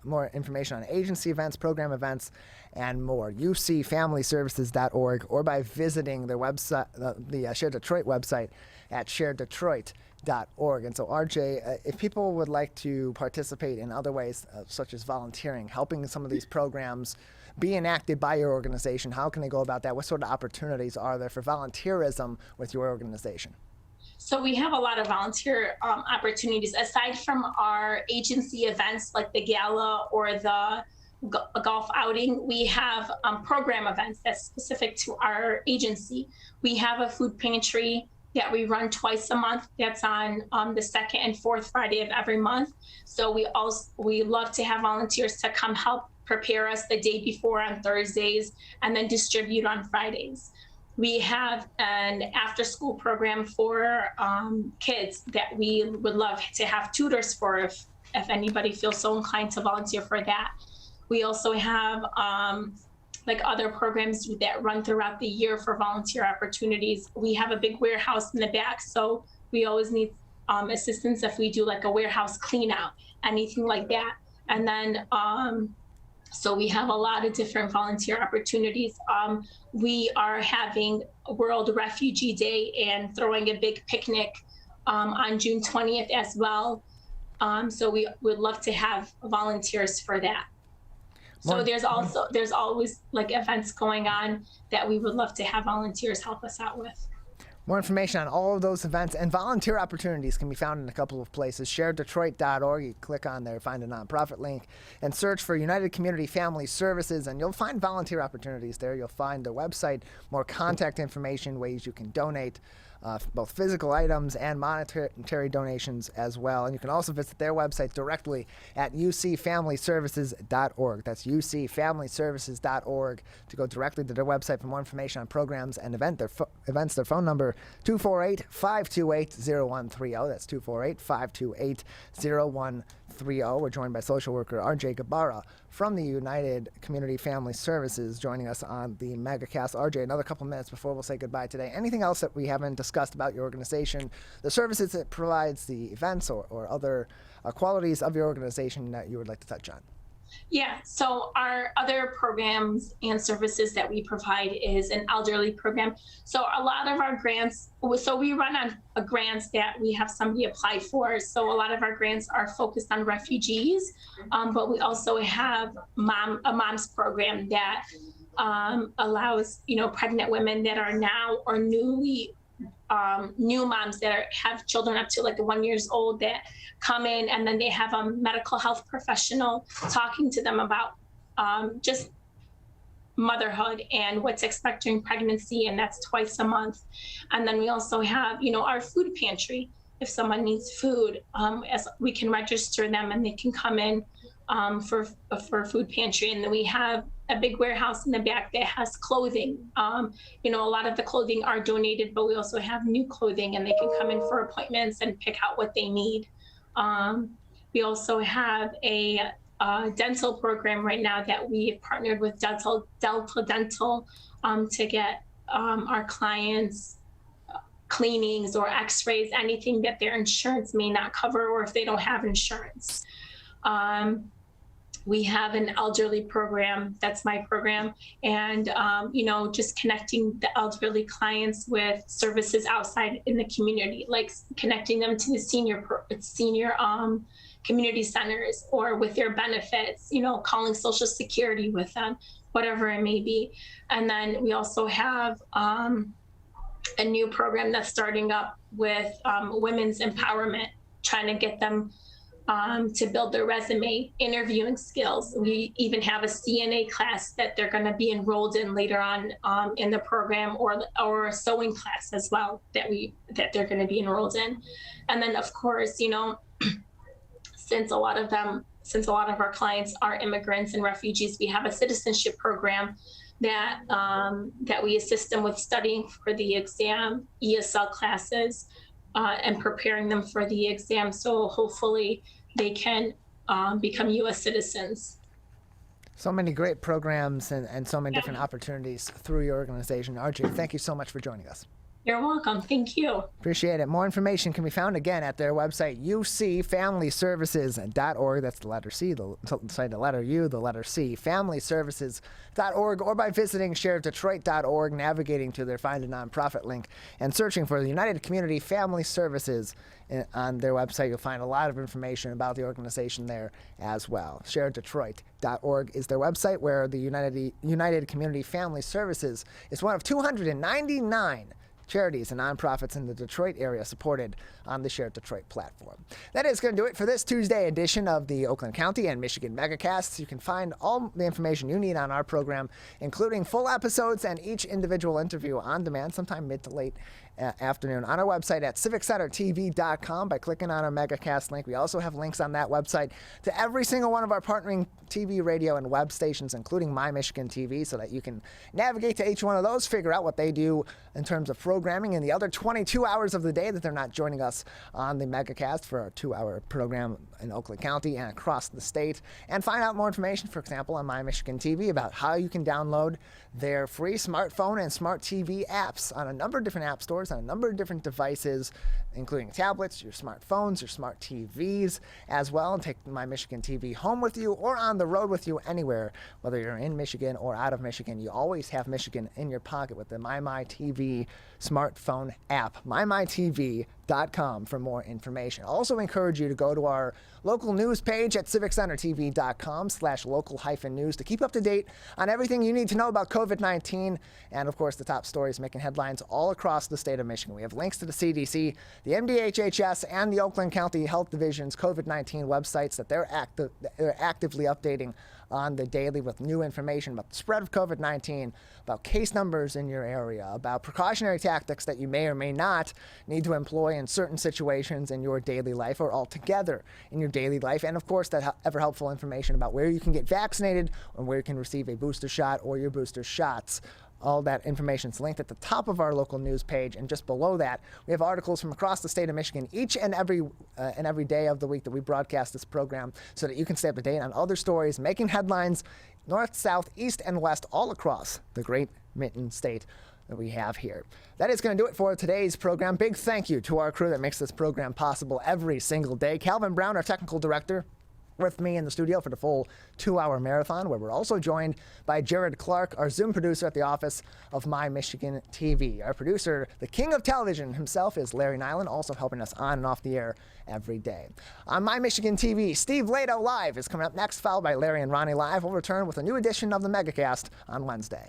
more information on agency events, program events, and more. ucfamilyservices.org, or by visiting their website, the Share Detroit website at sharedetroit.org. And so, RJ, if people would like to participate in other ways, such as volunteering, helping some of these programs be enacted by your organization, how can they go about that? What sort of opportunities are there for volunteerism with your organization? So we have a lot of volunteer opportunities. Aside from our agency events like the gala or the golf outing, we have program events that's specific to our agency. We have a food pantry that we run twice a month. That's on the second and fourth Friday of every month. So we love to have volunteers to come help prepare us the day before on Thursdays and then distribute on Fridays. We have an after-school program for kids that we would love to have tutors for if anybody feels so inclined to volunteer for that. We also have like other programs that run throughout the year for volunteer opportunities. We have a big warehouse in the back, so we always need assistance if we do like a warehouse clean out, anything like that. And then so we have a lot of different volunteer opportunities. We are having World Refugee Day and throwing a big picnic on June 20th as well. So we would love to have volunteers for that. So there's always like events going on that we would love to have volunteers help us out with. More information on all of those events and volunteer opportunities can be found in a couple of places. ShareDetroit.org. You click on there, find a nonprofit link, and search for United Community Family Services, and you'll find volunteer opportunities there. You'll find the website, more contact information, ways you can donate, both physical items and monetary donations as well. And you can also visit their website directly at ucfamilyservices.org. That's ucfamilyservices.org to go directly to their website for more information on programs and events. Their phone number, 248-528-0130. That's 248-528-0130. We're joined by social worker RJ Gabarra from the United Community Family Services, joining us on the Megacast. RJ, another couple minutes before we'll say goodbye today. Anything else that we haven't discussed about your organization, the services it provides, the events or other qualities of your organization that you would like to touch on? Yeah, so our other programs and services that we provide is an elderly program. So a lot of our grants, so we run on grants that we have somebody apply for. So a lot of our grants are focused on refugees, but we also have a mom's program that allows, pregnant women that are now or new moms that have children up to like 1 year old that come in, and then they have a medical health professional talking to them about just motherhood and what's expected during pregnancy, and that's twice a month. And then we also have, our food pantry. If someone needs food, as we can register them and they can come in for food pantry. And then we have a big warehouse in the back that has clothing. A lot of the clothing are donated, but we also have new clothing, and they can come in for appointments and pick out what they need. We also have a dental program right now that we have partnered with Delta Dental to get our clients cleanings or x-rays, anything that their insurance may not cover, or if they don't have insurance. We have an elderly program, that's my program, and just connecting the elderly clients with services outside in the community, like connecting them to the senior community centers or with their benefits, calling Social Security with them, whatever it may be. And then we also have a new program that's starting up with women's empowerment, trying to get them to build their resume, interviewing skills. We even have a CNA class that they're going to be enrolled in later on in the program, or a sewing class as well that they're going to be enrolled in. And then, of course, since a lot of our clients are immigrants and refugees, we have a citizenship program that we assist them with studying for the exam, ESL classes, and preparing them for the exam. So hopefully they can become U.S. citizens. So many great programs and so many different opportunities through your organization. Audrey, thank you so much for joining us. You're welcome. Thank you. Appreciate it. More information can be found again at their website, ucfamilyservices.org. That's the letter C, the letter U, the letter C, familyservices.org, or by visiting sharedetroit.org, navigating to their Find a Nonprofit link, and searching for the United Community Family Services on their website. You'll find a lot of information about the organization there as well. sharedetroit.org is their website, where the United Community Family Services is one of 299 charities and nonprofits in the Detroit area supported on the Share Detroit platform. That is going to do it for this Tuesday edition of the Oakland County and Michigan Megacasts. You can find all the information you need on our program, including full episodes and each individual interview on demand sometime mid to late afternoon on our website at civiccentertv.com by clicking on our Megacast link. We also have links on that website to every single one of our partnering TV, radio, and web stations, including My Michigan TV, so that you can navigate to each one of those, figure out what they do in terms of programming in the other 22 hours of the day that they're not joining us on the Megacast for our 2-hour program in Oakland County and across the state, and find out more information, for example, on My Michigan TV about how you can download their free smartphone and smart TV apps on a number of different app stores, on a number of different devices, including tablets, your smartphones, your smart TVs as well, and take My Michigan TV home with you or on the road with you anywhere, whether you're in Michigan or out of Michigan. You always have Michigan in your pocket with the MyTV smartphone app, mymytv.com for more information. Also encourage you to go to our local news page at civiccentertv.com/local-news to keep up to date on everything you need to know about COVID-19 and, of course, the top stories making headlines all across the state of Michigan. We have links to the CDC, the MDHHS, and the Oakland County Health Division's COVID-19 websites that they're actively updating on the daily with new information about the spread of COVID-19, about case numbers in your area, about precautionary tactics that you may or may not need to employ in certain situations in your daily life or altogether in your daily life, and of course that ever helpful information about where you can get vaccinated and where you can receive a booster shot or your booster shots. All that information is linked at the top of our local news page, and just below that, we have articles from across the state of Michigan each and every day of the week that we broadcast this program, so that you can stay up to date on other stories making headlines north, south, east, and west all across the great Mitten State that we have here. That is going to do it for today's program. Big thank you to our crew that makes this program possible every single day. Calvin Brown, our technical director, with me in the studio for the full 2-hour marathon, where we're also joined by Jared Clark, our Zoom producer at the office of My Michigan TV. Our producer, the king of television himself, is Larry Nyland, also helping us on and off the air every day. On My Michigan TV, Steve Lado Live is coming up next, followed by Larry and Ronnie Live. We'll return with a new edition of the Megacast on Wednesday.